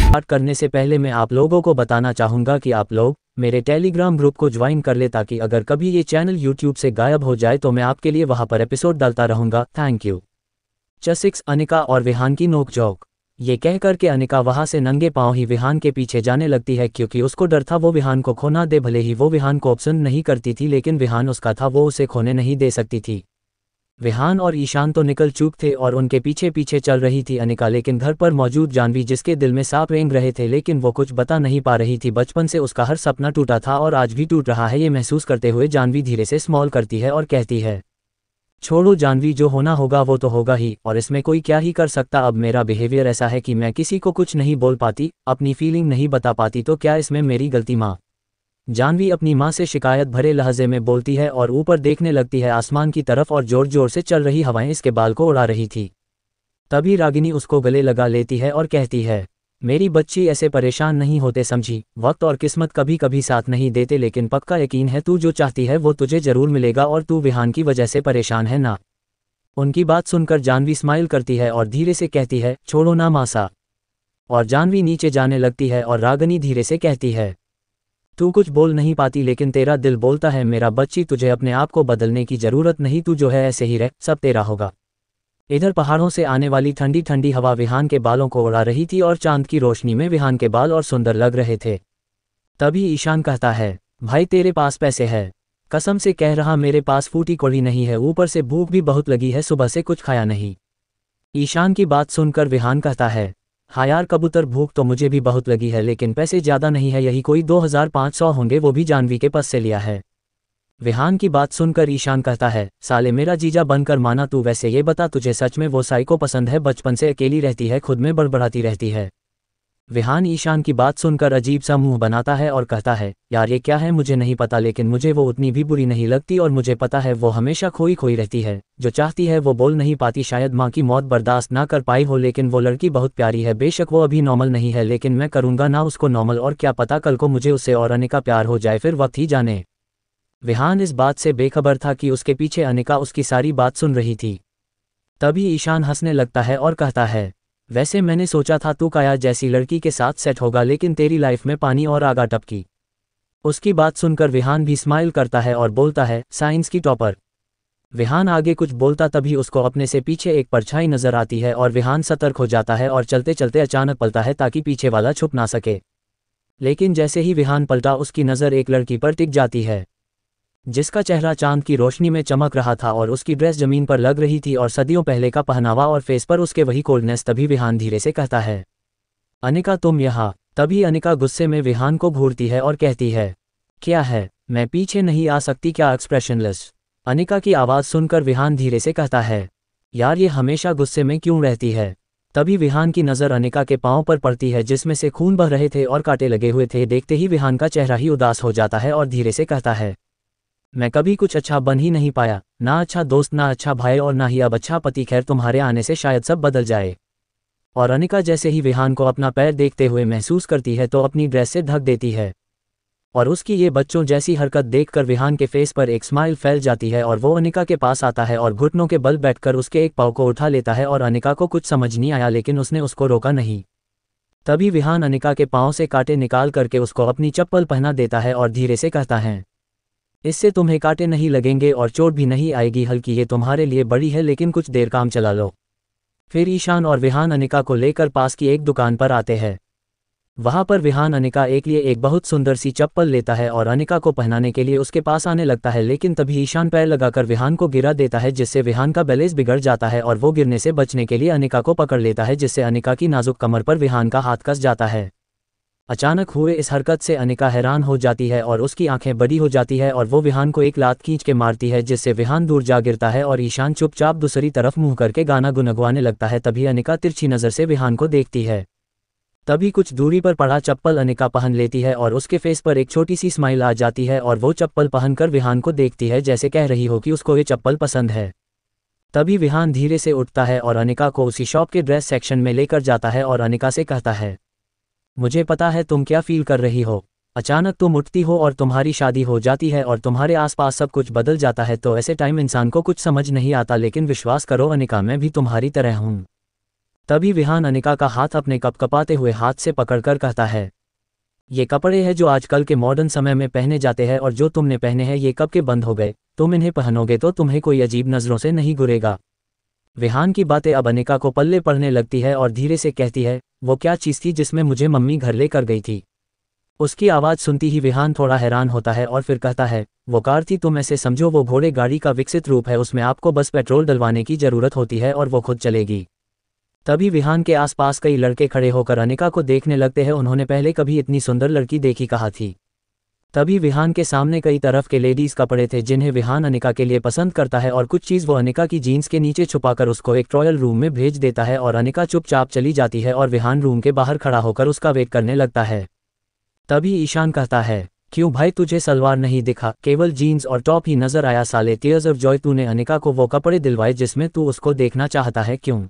Start करने से पहले मैं आप लोगों को बताना चाहूँगा कि आप लोग मेरे टेलीग्राम ग्रुप को ज्वाइन कर ले ताकि अगर कभी ये चैनल यूट्यूब से गायब हो जाए तो मैं आपके लिए वहाँ पर एपिसोड डालता रहूँगा। Thank you. 6 अनिका और विहान की नोकझोंक। ये कह कर के अनिका वहाँ से नंगे पाँव ही विहान के पीछे जाने लगती है क्योंकि उसको डर था वो विहान को खो ना दे। भले ही वो विहान को ऑप्शन नहीं करती थी लेकिन विहान उसका था, वो उसे खोने नहीं दे सकती थी। विहान और ईशान तो निकल चुके थे और उनके पीछे पीछे चल रही थी अनिका, लेकिन घर पर मौजूद जानवी जिसके दिल में सांप रेंग रहे थे लेकिन वो कुछ बता नहीं पा रही थी। बचपन से उसका हर सपना टूटा था और आज भी टूट रहा है। ये महसूस करते हुए जानवी धीरे से स्मॉल करती है और कहती है, छोड़ो जानवी, जो होना होगा वो तो होगा ही और इसमें कोई क्या ही कर सकता। अब मेरा बिहेवियर ऐसा है कि मैं किसी को कुछ नहीं बोल पाती, अपनी फीलिंग नहीं बता पाती, तो क्या इसमें मेरी गलती? माँ। जानवी अपनी माँ से शिकायत भरे लहजे में बोलती है और ऊपर देखने लगती है आसमान की तरफ और जोर जोर से चल रही हवाएं इसके बाल को उड़ा रही थी। तभी रागिनी उसको गले लगा लेती है और कहती है, मेरी बच्ची, ऐसे परेशान नहीं होते समझी। वक्त और किस्मत कभी कभी साथ नहीं देते लेकिन पक्का यकीन है तू जो चाहती है वो तुझे जरूर मिलेगा और तू विहान की वजह से परेशान है ना। उनकी बात सुनकर जानवी स्माइल करती है और धीरे से कहती है, छोड़ो ना मासा। और जानवी नीचे जाने लगती है और रागिनी धीरे से कहती है, तू कुछ बोल नहीं पाती लेकिन तेरा दिल बोलता है मेरा बच्ची, तुझे अपने आप को बदलने की जरूरत नहीं, तू जो है ऐसे ही रह, सब तेरा होगा। इधर पहाड़ों से आने वाली ठंडी ठंडी हवा विहान के बालों को उड़ा रही थी और चांद की रोशनी में विहान के बाल और सुंदर लग रहे थे। तभी ईशान कहता है, भाई तेरे पास पैसे है? कसम से कह रहा मेरे पास फूटी कौड़ी नहीं है, ऊपर से भूख भी बहुत लगी है, सुबह से कुछ खाया नहीं। ईशान की बात सुनकर विहान कहता है, हाँ यार कबूतर, भूख तो मुझे भी बहुत लगी है लेकिन पैसे ज़्यादा नहीं है, यही कोई 2500 होंगे, वो भी जानवी के पास से लिया है। विहान की बात सुनकर ईशान कहता है, साले मेरा जीजा बनकर माना तू। वैसे ये बता तुझे सच में वो साइको पसंद है? बचपन से अकेली रहती है, खुद में बड़बड़ाती रहती है। विहान ईशान की बात सुनकर अजीब सा मुंह बनाता है और कहता है, यार ये क्या है मुझे नहीं पता लेकिन मुझे वो उतनी भी बुरी नहीं लगती और मुझे पता है वो हमेशा खोई खोई रहती है, जो चाहती है वो बोल नहीं पाती। शायद माँ की मौत बर्दाश्त ना कर पाई हो लेकिन वो लड़की बहुत प्यारी है। बेशक वो अभी नॉर्मल नहीं है लेकिन मैं करूँगा ना उसको नॉर्मल, और क्या पता कल को मुझे उससे और अनिका प्यार हो जाए, फिर वक्त ही जाने। विहान इस बात से बेखबर था कि उसके पीछे अनिका उसकी सारी बात सुन रही थी। तभी ईशान हंसने लगता है और कहता है, वैसे मैंने सोचा था तू काया जैसी लड़की के साथ सेट होगा लेकिन तेरी लाइफ में पानी और आगा टपकी। उसकी बात सुनकर विहान भी स्माइल करता है और बोलता है, साइंस की टॉपर। विहान आगे कुछ बोलता तभी उसको अपने से पीछे एक परछाई नजर आती है और विहान सतर्क हो जाता है और चलते चलते अचानक पलटा है ताकि पीछे वाला छुप ना सके। लेकिन जैसे ही विहान पलटा उसकी नज़र एक लड़की पर टिक जाती है जिसका चेहरा चांद की रोशनी में चमक रहा था और उसकी ड्रेस जमीन पर लग रही थी और सदियों पहले का पहनावा और फेस पर उसके वही कोल्डनेस। तभी विहान धीरे से कहता है, अनिका तुम यहाँ। तभी अनिका गुस्से में विहान को घूरती है और कहती है, क्या है, मैं पीछे नहीं आ सकती क्या? एक्सप्रेशनलेस अनिका की आवाज़ सुनकर विहान धीरे से कहता है, यार ये हमेशा गुस्से में क्यों रहती है? तभी विहान की नज़र अनिका के पाँव पर पड़ती है जिसमें से खून बह रहे थे और कांटे लगे हुए थे। देखते ही विहान का चेहरा ही उदास हो जाता है और धीरे से कहता है, मैं कभी कुछ अच्छा बन ही नहीं पाया, ना अच्छा दोस्त, ना अच्छा भाई और ना ही अब अच्छा पति। खैर तुम्हारे आने से शायद सब बदल जाए। और अनिका जैसे ही विहान को अपना पैर देखते हुए महसूस करती है तो अपनी ड्रेस से ढक देती है और उसकी ये बच्चों जैसी हरकत देखकर विहान के फेस पर एक स्माइल फैल जाती है और वो अनिका के पास आता है और घुटनों के बल बैठकर उसके एक पाँव को उठा लेता है। और अनिका को कुछ समझ नहीं आया लेकिन उसने उसको रोका नहीं। तभी विहान अनिका के पाँव से कांटे निकाल करके उसको अपनी चप्पल पहना देता है और धीरे से कहता है, इससे तुम्हें कांटे नहीं लगेंगे और चोट भी नहीं आएगी, हल्की ये तुम्हारे लिए बड़ी है लेकिन कुछ देर काम चला लो। फिर ईशान और विहान अनिका को लेकर पास की एक दुकान पर आते हैं। वहां पर विहान अनिका एक लिए एक बहुत सुंदर सी चप्पल लेता है और अनिका को पहनाने के लिए उसके पास आने लगता है लेकिन तभी ईशान पैर लगाकर विहान को गिरा देता है जिससे विहान का बैलेंस बिगड़ जाता है और वो गिरने से बचने के लिए अनिका को पकड़ लेता है जिससे अनिका की नाजुक कमर पर विहान का हाथ कस जाता है। अचानक हुए इस हरकत से अनिका हैरान हो जाती है और उसकी आंखें बड़ी हो जाती है और वो विहान को एक लात खींच के मारती है जिससे विहान दूर जा गिरता है और ईशान चुपचाप दूसरी तरफ मुंह करके गाना गुनगुनाने लगता है। तभी अनिका तिरछी नज़र से विहान को देखती है। तभी कुछ दूरी पर पड़ा चप्पल अनिका पहन लेती है और उसके फेस पर एक छोटी सी स्माइल आ जाती है और वो चप्पल पहनकर विहान को देखती है जैसे कह रही हो कि उसको ये चप्पल पसंद है। तभी विहान धीरे से उठता है और अनिका को उसी शॉप के ड्रेस सेक्शन में लेकर जाता है और अनिका से कहता है, मुझे पता है तुम क्या फील कर रही हो। अचानक तुम उठती हो और तुम्हारी शादी हो जाती है और तुम्हारे आसपास सब कुछ बदल जाता है, तो ऐसे टाइम इंसान को कुछ समझ नहीं आता। लेकिन विश्वास करो अनिका, मैं भी तुम्हारी तरह हूँ। तभी विहान अनिका का हाथ अपने कपकपाते हुए हाथ से पकड़कर कहता है, ये कपड़े हैं जो आजकल के मॉडर्न समय में पहने जाते हैं और जो तुमने पहने हैं ये कब के बंद हो गए, तुम इन्हें पहनोगे तो तुम्हें कोई अजीब नज़रों से नहीं घूरेगा। विहान की बातें अब अनिका को पल्ले पड़ने लगती है और धीरे से कहती है, वो क्या चीज़ थी जिसमें मुझे मम्मी घर लेकर गई थी। उसकी आवाज़ सुनती ही विहान थोड़ा हैरान होता है और फिर कहता है, वो कार थी, तुम ऐसे समझो वो घोड़े गाड़ी का विकसित रूप है, उसमें आपको बस पेट्रोल डलवाने की ज़रूरत होती है और वो खुद चलेगी। तभी विहान के आसपास कई लड़के खड़े होकर अनिका को देखने लगते हैं, उन्होंने पहले कभी इतनी सुंदर लड़की देखी कहा थी। तभी विहान के सामने कई तरफ के लेडीज़ कपड़े थे जिन्हें विहान अनिका के लिए पसंद करता है और कुछ चीज़ वो अनिका की जीन्स के नीचे छुपाकर उसको एक ट्रायल रूम में भेज देता है और अनिका चुपचाप चली जाती है और विहान रूम के बाहर खड़ा होकर उसका वेट करने लगता है। तभी ईशान कहता है, क्यों भाई तुझे सलवार नहीं दिखा, केवल जीन्स और टॉप ही नजर आया साले, टीयर्स ऑफ जॉय, तूने अनिका को वो कपड़े दिलवाए जिसमें तू उसको देखना चाहता है, क्यों।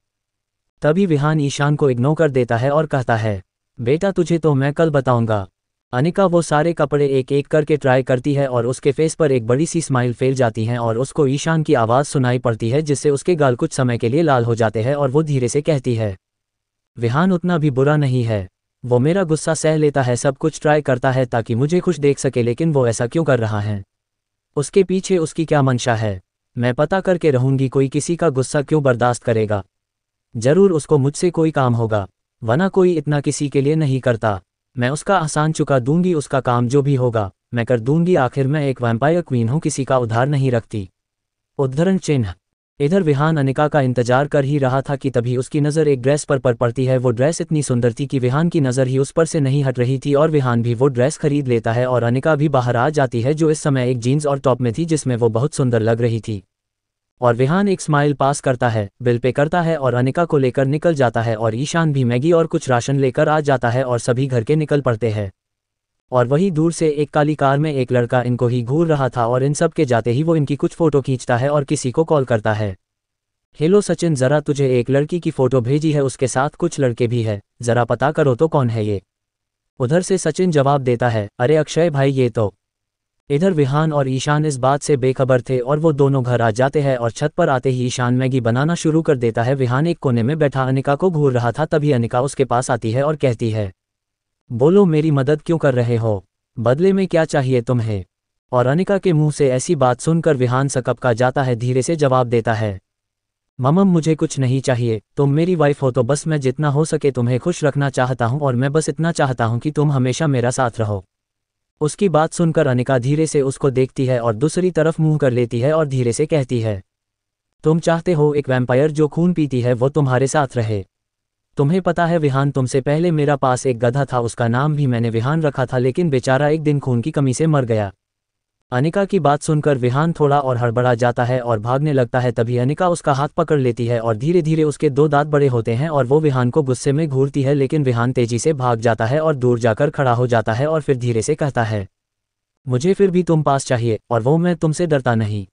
तभी विहान ईशान को इग्नोर कर देता है और कहता है, बेटा तुझे तो मैं कल बताऊंगा। अनिका वो सारे कपड़े एक एक करके ट्राई करती है और उसके फेस पर एक बड़ी सी स्माइल फैल जाती है और उसको ईशान की आवाज़ सुनाई पड़ती है जिससे उसके गाल कुछ समय के लिए लाल हो जाते हैं और वो धीरे से कहती है, विहान उतना भी बुरा नहीं है, वो मेरा गुस्सा सह लेता है, सब कुछ ट्राई करता है ताकि मुझे खुश देख सके, लेकिन वो ऐसा क्यों कर रहा है, उसके पीछे उसकी क्या मंशा है, मैं पता करके रहूंगी, कोई किसी का गुस्सा क्यों बर्दाश्त करेगा, जरूर उसको मुझसे कोई काम होगा, वरना कोई इतना किसी के लिए नहीं करता, मैं उसका आसान चुका दूंगी, उसका काम जो भी होगा मैं कर दूंगी, आखिर मैं एक वैम्पायर क्वीन हूं, किसी का उधार नहीं रखती। उद्धरण चिन्ह। इधर विहान अनिका का इंतजार कर ही रहा था कि तभी उसकी नज़र एक ड्रेस पर पड़ती है। वो ड्रेस इतनी सुंदर थी कि विहान की नज़र ही उस पर से नहीं हट रही थी और विहान भी वो ड्रेस खरीद लेता है और अनिका भी बाहर आ जाती है जो इस समय एक जीन्स और टॉप में थी जिसमें वो बहुत सुंदर लग रही थी। और विहान एक स्माइल पास करता है, बिल पे करता है और अनिका को लेकर निकल जाता है और ईशान भी मैगी और कुछ राशन लेकर आ जाता है और सभी घर के निकल पड़ते हैं। और वहीं दूर से एक काली कार में एक लड़का इनको ही घूर रहा था और इन सब के जाते ही वो इनकी कुछ फ़ोटो खींचता है और किसी को कॉल करता है। हेलो सचिन, ज़रा तुझे एक लड़की की फ़ोटो भेजी है, उसके साथ कुछ लड़के भी है, ज़रा पता करो तो कौन है ये। उधर से सचिन जवाब देता है, अरे अक्षय भाई ये तो। इधर विहान और ईशान इस बात से बेखबर थे और वो दोनों घर आ जाते हैं और छत पर आते ही ईशान मैगी बनाना शुरू कर देता है। विहान एक कोने में बैठा अनिका को घूर रहा था, तभी अनिका उसके पास आती है और कहती है, बोलो मेरी मदद क्यों कर रहे हो, बदले में क्या चाहिए तुम्हें। और अनिका के मुंह से ऐसी बात सुनकर विहान सकपका जाता है, धीरे से जवाब देता है, ममम मुझे कुछ नहीं चाहिए, तुम मेरी वाइफ हो तो बस मैं जितना हो सके तुम्हें खुश रखना चाहता हूँ और मैं बस इतना चाहता हूँ कि तुम हमेशा मेरा साथ रहो। उसकी बात सुनकर अनिका धीरे से उसको देखती है और दूसरी तरफ मुंह कर लेती है और धीरे से कहती है, तुम चाहते हो एक वैम्पायर जो खून पीती है वो तुम्हारे साथ रहे। तुम्हें पता है विहान, तुमसे पहले मेरा पास एक गधा था, उसका नाम भी मैंने विहान रखा था, लेकिन बेचारा एक दिन खून की कमी से मर गया। अनिका की बात सुनकर विहान थोड़ा और हड़बड़ा जाता है और भागने लगता है। तभी अनिका उसका हाथ पकड़ लेती है और धीरे धीरे उसके 2 दांत बड़े होते हैं और वो विहान को गुस्से में घूरती है, लेकिन विहान तेजी से भाग जाता है और दूर जाकर खड़ा हो जाता है और फिर धीरे से कहता है, मुझे फिर भी तुम पास चाहिए और वो मैं तुमसे डरता नहीं।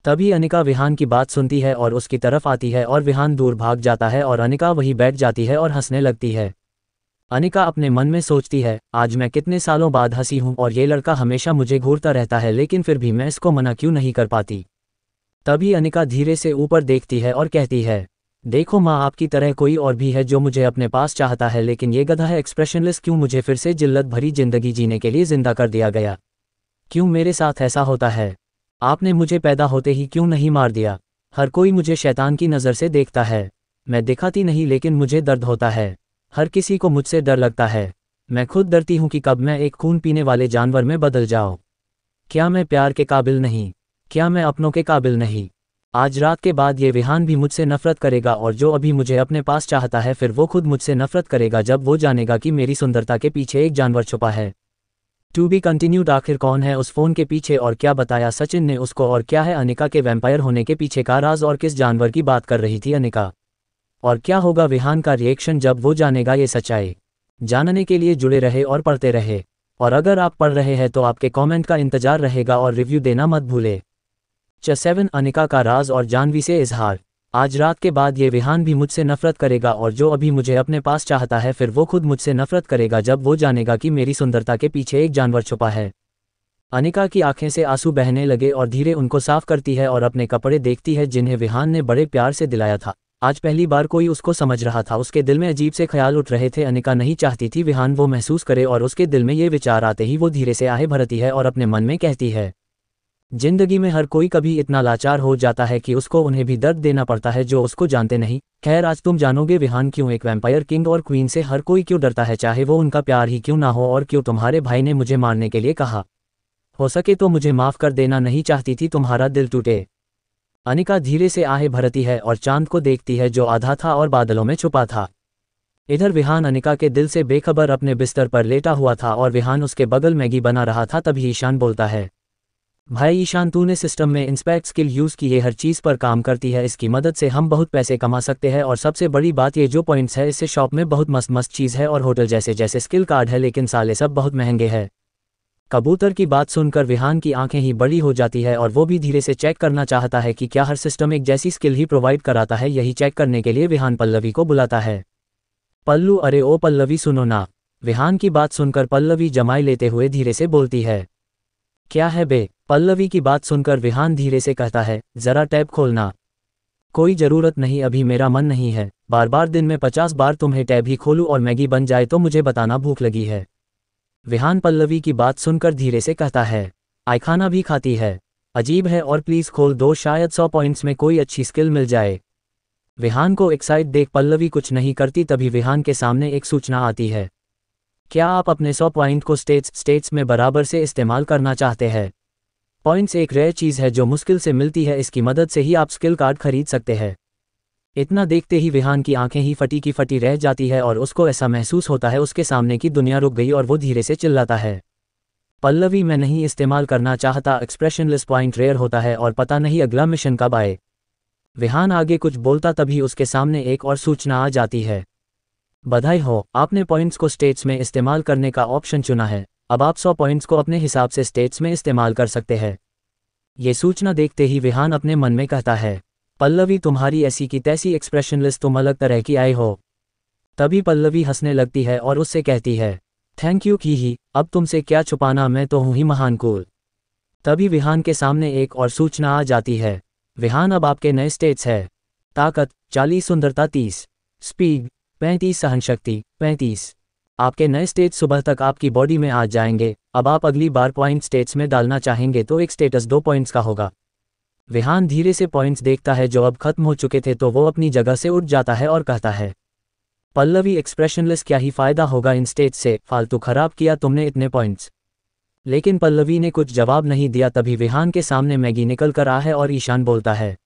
तभी अनिका विहान की बात सुनती है और उसकी तरफ आती है और विहान दूर भाग जाता है और अनिका वहीं बैठ जाती है और हंसने लगती है। अनिका अपने मन में सोचती है, आज मैं कितने सालों बाद हंसी हूँ और ये लड़का हमेशा मुझे घूरता रहता है, लेकिन फिर भी मैं इसको मना क्यों नहीं कर पाती। तभी अनिका धीरे से ऊपर देखती है और कहती है, देखो माँ, आपकी तरह कोई और भी है जो मुझे अपने पास चाहता है, लेकिन ये गधा है एक्सप्रेशनलेस, क्यों मुझे फिर से जिल्लत भरी जिंदगी जीने के लिए जिंदा कर दिया गया। क्यों मेरे साथ ऐसा होता है, आपने मुझे पैदा होते ही क्यों नहीं मार दिया। हर कोई मुझे शैतान की नज़र से देखता है, मैं दिखाती नहीं लेकिन मुझे दर्द होता है। हर किसी को मुझसे डर लगता है, मैं खुद डरती हूँ कि कब मैं एक खून पीने वाले जानवर में बदल जाऊँ। क्या मैं प्यार के काबिल नहीं, क्या मैं अपनों के काबिल नहीं। आज रात के बाद ये विहान भी मुझसे नफरत करेगा और जो अभी मुझे अपने पास चाहता है फिर वो खुद मुझसे नफरत करेगा जब वो जानेगा कि मेरी सुंदरता के पीछे एक जानवर छुपा है। To be continued. आखिर कौन है उस फोन के पीछे और क्या बताया सचिन ने उसको, और क्या है अनिका के वैम्पायर होने के पीछे का राज और किस जानवर की बात कर रही थी अनिका, और क्या होगा विहान का रिएक्शन जब वो जानेगा ये सच्चाई। जानने के लिए जुड़े रहे और पढ़ते रहे, और अगर आप पढ़ रहे हैं तो आपके कमेंट का इंतजार रहेगा और रिव्यू देना मत भूले। 7 अनिका का राज और जानवी से इजहार। आज रात के बाद ये विहान भी मुझसे नफरत करेगा और जो अभी मुझे अपने पास चाहता है फिर वो खुद मुझसे नफरत करेगा जब वो जानेगा कि मेरी सुंदरता के पीछे एक जानवर छुपा है। अनिका की आंखें से आंसू बहने लगे और धीरे उनको साफ करती है और अपने कपड़े देखती है जिन्हें विहान ने बड़े प्यार से दिलाया था। आज पहली बार कोई उसको समझ रहा था। उसके दिल में अजीब से ख्याल उठ रहे थे। अनिका नहीं चाहती थी विहान वो महसूस करे, और उसके दिल में ये विचार आते ही वो धीरे से आहें भरती है और अपने मन में कहती है, जिंदगी में हर कोई कभी इतना लाचार हो जाता है कि उसको उन्हें भी दर्द देना पड़ता है जो उसको जानते नहीं। खैर, आज तुम जानोगे विहान क्यों एक वैम्पायर किंग और क्वीन से हर कोई क्यों डरता है, चाहे वो उनका प्यार ही क्यों ना हो, और क्यों तुम्हारे भाई ने मुझे मारने के लिए कहा। हो सके तो मुझे माफ कर देना, नहीं चाहती थी तुम्हारा दिल टूटे। अनिका धीरे से आहें भरती है और चांद को देखती है जो आधा था और बादलों में छुपा था। इधर विहान अनिका के दिल से बेखबर अपने बिस्तर पर लेटा हुआ था और विहान उसके बगल मैगी बना रहा था। तभी ईशान बोलता है, भाई ईशान, तूने सिस्टम में इंस्पेक्ट स्किल यूज़ की, ये हर चीज़ पर काम करती है। इसकी मदद से हम बहुत पैसे कमा सकते हैं, और सबसे बड़ी बात ये जो पॉइंट्स है इससे शॉप में बहुत मस्त मस्त चीज़ है और होटल जैसे जैसे स्किल कार्ड है, लेकिन साले सब बहुत महंगे हैं। कबूतर की बात सुनकर विहान की आंखें ही बड़ी हो जाती है और वो भी धीरे से चेक करना चाहता है कि क्या हर सिस्टम एक जैसी स्किल ही प्रोवाइड कराता है। यही चेक करने के लिए विहान पल्लवी को बुलाता है। पल्लू, अरे ओ पल्लवी सुनो ना। विहान की बात सुनकर पल्लवी जमाई लेते हुए धीरे से बोलती है, क्या है बे। पल्लवी की बात सुनकर विहान धीरे से कहता है, जरा टैब खोलना। कोई ज़रूरत नहीं, अभी मेरा मन नहीं है। बार बार दिन में 50 बार तुम्हें टैब ही खोलूं और मैगी बन जाए तो मुझे बताना, भूख लगी है। विहान पल्लवी की बात सुनकर धीरे से कहता है, आई खाना भी खाती है। अजीब है, और प्लीज़ खोल दो, शायद 100 पॉइंट्स में कोई अच्छी स्किल मिल जाए। विहान को एक्साइट देख पल्लवी कुछ नहीं करती। तभी विहान के सामने एक सूचना आती है, क्या आप अपने 100 पॉइंट को स्टेट्स में बराबर से इस्तेमाल करना चाहते हैं? पॉइंट्स एक रेयर चीज़ है जो मुश्किल से मिलती है, इसकी मदद से ही आप स्किल कार्ड खरीद सकते हैं। इतना देखते ही विहान की आंखें ही फटी की फटी रह जाती है और उसको ऐसा महसूस होता है उसके सामने की दुनिया रुक गई, और वो धीरे से चिल्लाता है, पल्लवी मैं नहीं इस्तेमाल करना चाहता, एक्सप्रेशनलेस पॉइंट रेयर होता है और पता नहीं अगला मिशन कब आए। विहान आगे कुछ बोलता तभी उसके सामने एक और सूचना आ जाती है, बधाई हो, आपने पॉइंट्स को स्टेट्स में इस्तेमाल करने का ऑप्शन चुना है। अब आप 100 पॉइंट्स को अपने हिसाब से स्टेट्स में इस्तेमाल कर सकते हैं। ये सूचना देखते ही विहान अपने मन में कहता है, पल्लवी तुम्हारी ऐसी की तैसी एक्सप्रेशनलेस, तुम अलग तरह की आए हो। तभी पल्लवी हंसने लगती है और उससे कहती है, थैंक यू की ही, अब तुमसे क्या छुपाना, मैं तो हूँ ही महान कूल। तभी विहान के सामने एक और सूचना आ जाती है, विहान अब आपके नए स्टेट्स है, ताकत 40, सुंदरता 30, स्पीड 35, सहनशक्ति 35। आपके नए स्टेट्स सुबह तक आपकी बॉडी में आ जाएंगे। अब आप अगली बार पॉइंट स्टेट्स में डालना चाहेंगे तो एक स्टेटस 2 पॉइंट्स का होगा। विहान धीरे से पॉइंट्स देखता है जो अब खत्म हो चुके थे, तो वो अपनी जगह से उठ जाता है और कहता है, पल्लवी एक्सप्रेशनलेस, क्या ही फायदा होगा इन स्टेट्स से, फालतू खराब किया तुमने इतने पॉइंट्स। लेकिन पल्लवी ने कुछ जवाब नहीं दिया। तभी विहान के सामने मैगी निकल कर आ है और ईशान बोलता है,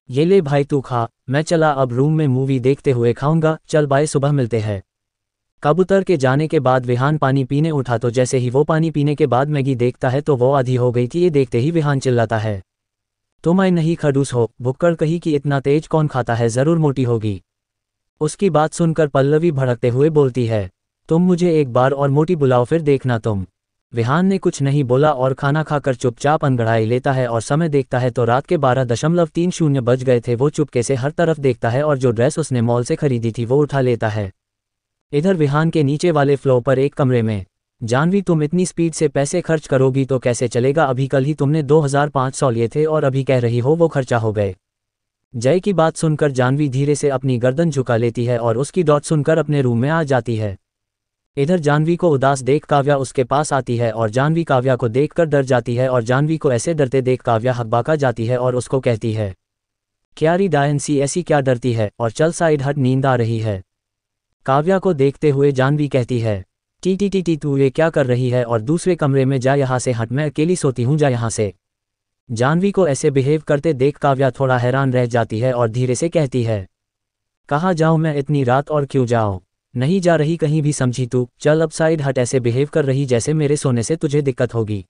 ये ले भाई तू खा, मैं चला अब रूम में मूवी देखते हुए खाऊंगा, चल बाय, सुबह मिलते हैं। कबूतर के जाने के बाद विहान पानी पीने उठा, तो जैसे ही वो पानी पीने के बाद मैगी देखता है तो वो आधी हो गई थी। ये देखते ही विहान चिल्लाता है, तुम आई नहीं खड़ूस हो, भुक्कड़ कहीं कि इतना तेज कौन खाता है, ज़रूर मोटी होगी। उसकी बात सुनकर पल्लवी भड़कते हुए बोलती है, तुम मुझे एक बार और मोटी बुलाओ फिर देखना तुम। विहान ने कुछ नहीं बोला और खाना खाकर चुपचाप अंगड़ाई लेता है और समय देखता है तो रात के 12:30 बज गए थे। वो चुपके से हर तरफ देखता है और जो ड्रेस उसने मॉल से खरीदी थी वो उठा लेता है। इधर विहान के नीचे वाले फ्लोर पर एक कमरे में, जानवी तुम इतनी स्पीड से पैसे खर्च करोगी तो कैसे चलेगा, अभी कल ही तुमने 2500 लिए थे और अभी कह रही हो वो खर्चा हो गए। जय की बात सुनकर जानवी धीरे से अपनी गर्दन झुका लेती है और उसकी डॉट सुनकर अपने रूम में आ जाती है। इधर जानवी को उदास देख काव्या उसके पास आती है और जानवी काव्या को देखकर डर जाती है, और जानवी को ऐसे डरते देख काव्या हकबाका जाती है और उसको कहती है, क्यारी डायंसी ऐसी क्या डरती है, और चल साइड हट, नींद आ रही है। काव्या को देखते हुए जानवी कहती है, टी तू ये क्या कर रही है, और दूसरे कमरे में जा, यहाँ से हट, मैं अकेली सोती हूँ, जा यहाँ से। जानवी को ऐसे बिहेव करते देख काव्या थोड़ा हैरान रह जाती है और धीरे से कहती है, कहाँ जाऊँ मैं इतनी रात, और क्यों जाऊँ, नहीं जा रही कहीं भी, समझी तू, चल अब साइड हट, ऐसे बिहेव कर रही जैसे मेरे सोने से तुझे दिक्कत होगी।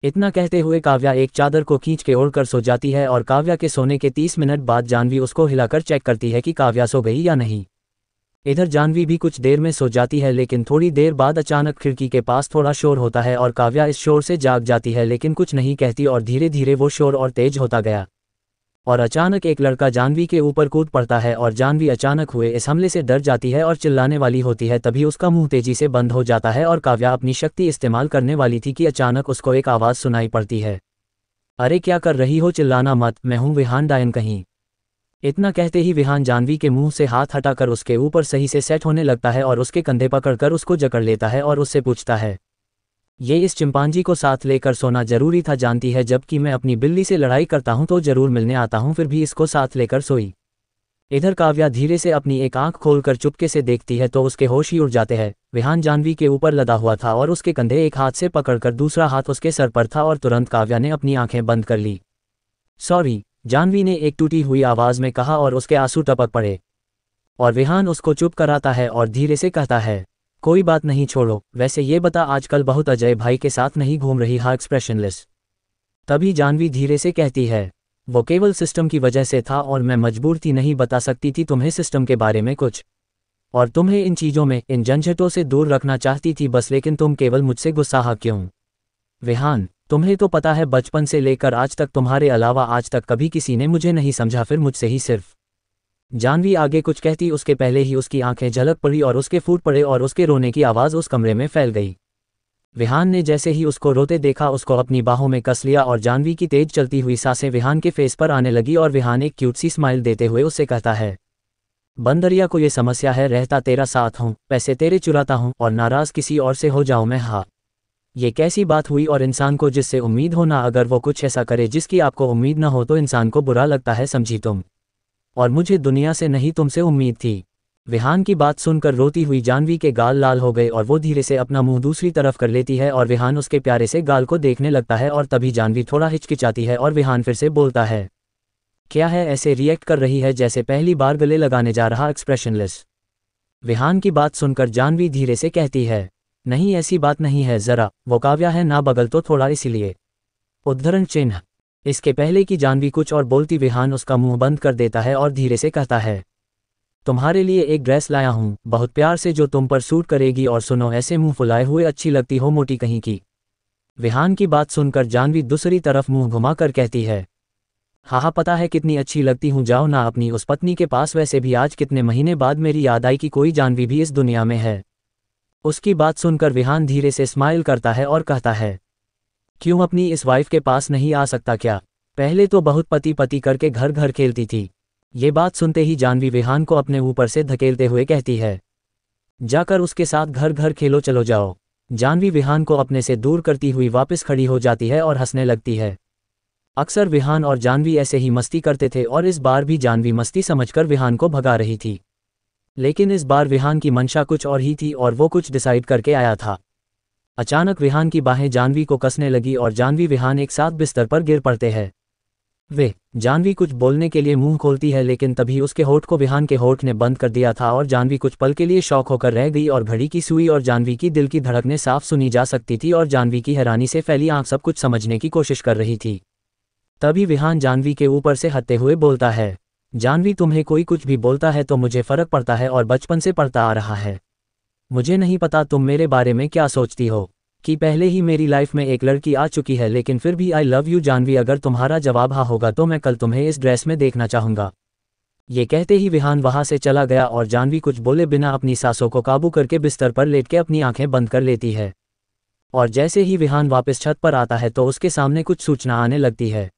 इतना कहते हुए काव्या एक चादर को खींच के ओढ़कर सो जाती है, और काव्या के सोने के 30 मिनट बाद जानवी उसको हिलाकर चेक करती है कि काव्या सो गई या नहीं। इधर जानवी भी कुछ देर में सो जाती है, लेकिन थोड़ी देर बाद अचानक खिड़की के पास थोड़ा शोर होता है और काव्या इस शोर से जाग जाती है, लेकिन कुछ नहीं कहती, और धीरे धीरे वो शोर और तेज होता गया और अचानक एक लड़का जानवी के ऊपर कूद पड़ता है और जानवी अचानक हुए इस हमले से डर जाती है और चिल्लाने वाली होती है। तभी उसका मुंह तेजी से बंद हो जाता है और काव्या अपनी शक्ति इस्तेमाल करने वाली थी कि अचानक उसको एक आवाज़ सुनाई पड़ती है, अरे क्या कर रही हो, चिल्लाना मत, मैं हूँ विहान डायन कहीं। इतना कहते ही विहान जानवी के मुंह से हाथ हटाकर उसके ऊपर सही से सेट होने लगता है और उसके कंधे पकड़कर उसको जकड़ लेता है और उससे पूछता है, ये इस चिंपांजी को साथ लेकर सोना जरूरी था, जानती है जबकि मैं अपनी बिल्ली से लड़ाई करता हूं तो जरूर मिलने आता हूं, फिर भी इसको साथ लेकर सोई। इधर काव्या धीरे से अपनी एक आंख खोलकर चुपके से देखती है तो उसके होश ही उड़ जाते हैं। विहान जानवी के ऊपर लदा हुआ था और उसके कंधे एक हाथ से पकड़कर दूसरा हाथ उसके सर पर था और तुरंत काव्या ने अपनी आंखें बंद कर ली। सॉरी, जानवी ने एक टूटी हुई आवाज में कहा और उसके आंसू टपक पड़े। और विहान उसको चुप कराता है और धीरे से कहता है, कोई बात नहीं, छोड़ो। वैसे ये बता, आजकल बहुत अजय भाई के साथ नहीं घूम रही? हाँ, एक्सप्रेशनलेस। तभी जानवी धीरे से कहती है, वो केवल सिस्टम की वजह से था और मैं मजबूर थी, नहीं बता सकती थी तुम्हें सिस्टम के बारे में कुछ, और तुम्हें इन चीज़ों में, इन झंझटों से दूर रखना चाहती थी बस, लेकिन तुम केवल मुझसे गुस्सा क्यों? विहान, तुम्हें तो पता है बचपन से लेकर आज तक तुम्हारे अलावा आज तक कभी किसी ने मुझे नहीं समझा, फिर मुझसे ही सिर्फ। जानवी आगे कुछ कहती उसके पहले ही उसकी आंखें झलक पड़ी और उसके फूट पड़े और उसके रोने की आवाज़ उस कमरे में फैल गई। विहान ने जैसे ही उसको रोते देखा उसको अपनी बाहों में कस लिया और जानवी की तेज चलती हुई सांसें विहान के फेस पर आने लगी और विहान एक क्यूट सी स्माइल देते हुए उससे कहता है, बंदरिया को ये समस्या है, रहता तेरा साथ हूँ, पैसे तेरे चुराता हूँ और नाराज़ किसी और से हो जाऊँ मैं? हाँ, ये कैसी बात हुई? और इंसान को जिससे उम्मीद हो ना, अगर वो कुछ ऐसा करे जिसकी आपको उम्मीद ना हो तो इंसान को बुरा लगता है, समझी तुम? और मुझे दुनिया से नहीं तुमसे उम्मीद थी। विहान की बात सुनकर रोती हुई जानवी के गाल लाल हो गए और वो धीरे से अपना मुंह दूसरी तरफ कर लेती है और विहान उसके प्यारे से गाल को देखने लगता है और तभी जानवी थोड़ा हिचकिचाती है और विहान फिर से बोलता है, क्या है, ऐसे रिएक्ट कर रही है जैसे पहली बार गले लगाने जा रहा? एक्सप्रेशनलेस। विहान की बात सुनकर जानवी धीरे से कहती है, नहीं ऐसी बात नहीं है, जरा वो काव्या है ना बगल तो थोड़ा इसीलिए। उद्धरण चिन्ह। इसके पहले कि जानवी कुछ और बोलती विहान उसका मुंह बंद कर देता है और धीरे से कहता है, तुम्हारे लिए एक ड्रेस लाया हूं बहुत प्यार से जो तुम पर सूट करेगी, और सुनो ऐसे मुंह फुलाए हुए अच्छी लगती हो मोटी कहीं की। विहान की बात सुनकर जानवी दूसरी तरफ मुंह घुमाकर कहती है, हाँ पता है कितनी अच्छी लगती हूँ, जाओ ना अपनी उस पत्नी के पास, वैसे भी आज कितने महीने बाद मेरी याद आई कि कोई जानवी भी इस दुनिया में है। उसकी बात सुनकर विहान धीरे से स्माइल करता है और कहता है, क्यों अपनी इस वाइफ के पास नहीं आ सकता क्या? पहले तो बहुत पति पति करके घर घर खेलती थी। ये बात सुनते ही जानवी विहान को अपने ऊपर से धकेलते हुए कहती है, जाकर उसके साथ घर घर खेलो, चलो जाओ। जानवी विहान को अपने से दूर करती हुई वापस खड़ी हो जाती है और हंसने लगती है। अक्सर विहान और जानवी ऐसे ही मस्ती करते थे और इस बार भी जानवी मस्ती समझकर विहान को भगा रही थी, लेकिन इस बार विहान की मंशा कुछ और ही थी और वो कुछ डिसाइड करके आया था। अचानक विहान की बाहें जानवी को कसने लगी और जानवी विहान एक साथ बिस्तर पर गिर पड़ते हैं। वे जानवी कुछ बोलने के लिए मुंह खोलती है लेकिन तभी उसके होठ को विहान के होठ ने बंद कर दिया था और जानवी कुछ पल के लिए शॉक होकर रह गई और घड़ी की सुई और जानवी की दिल की धड़कनें साफ सुनी जा सकती थी और जानवी की हैरानी से फैली आंख सब कुछ समझने की कोशिश कर रही थी। तभी विहान जानवी के ऊपर से हंसते हुए बोलता है, जानवी तुम्हें कोई कुछ भी बोलता है तो मुझे फर्क पड़ता है और बचपन से पड़ता आ रहा है। मुझे नहीं पता तुम मेरे बारे में क्या सोचती हो कि पहले ही मेरी लाइफ में एक लड़की आ चुकी है, लेकिन फिर भी आई लव यू जानवी। अगर तुम्हारा जवाब हाँ होगा तो मैं कल तुम्हें इस ड्रेस में देखना चाहूँगा। ये कहते ही विहान वहाँ से चला गया और जानवी कुछ बोले बिना अपनी सांसों को काबू करके बिस्तर पर लेट के अपनी आंखें बंद कर लेती है। और जैसे ही विहान वापस छत पर आता है तो उसके सामने कुछ सूचना आने लगती है।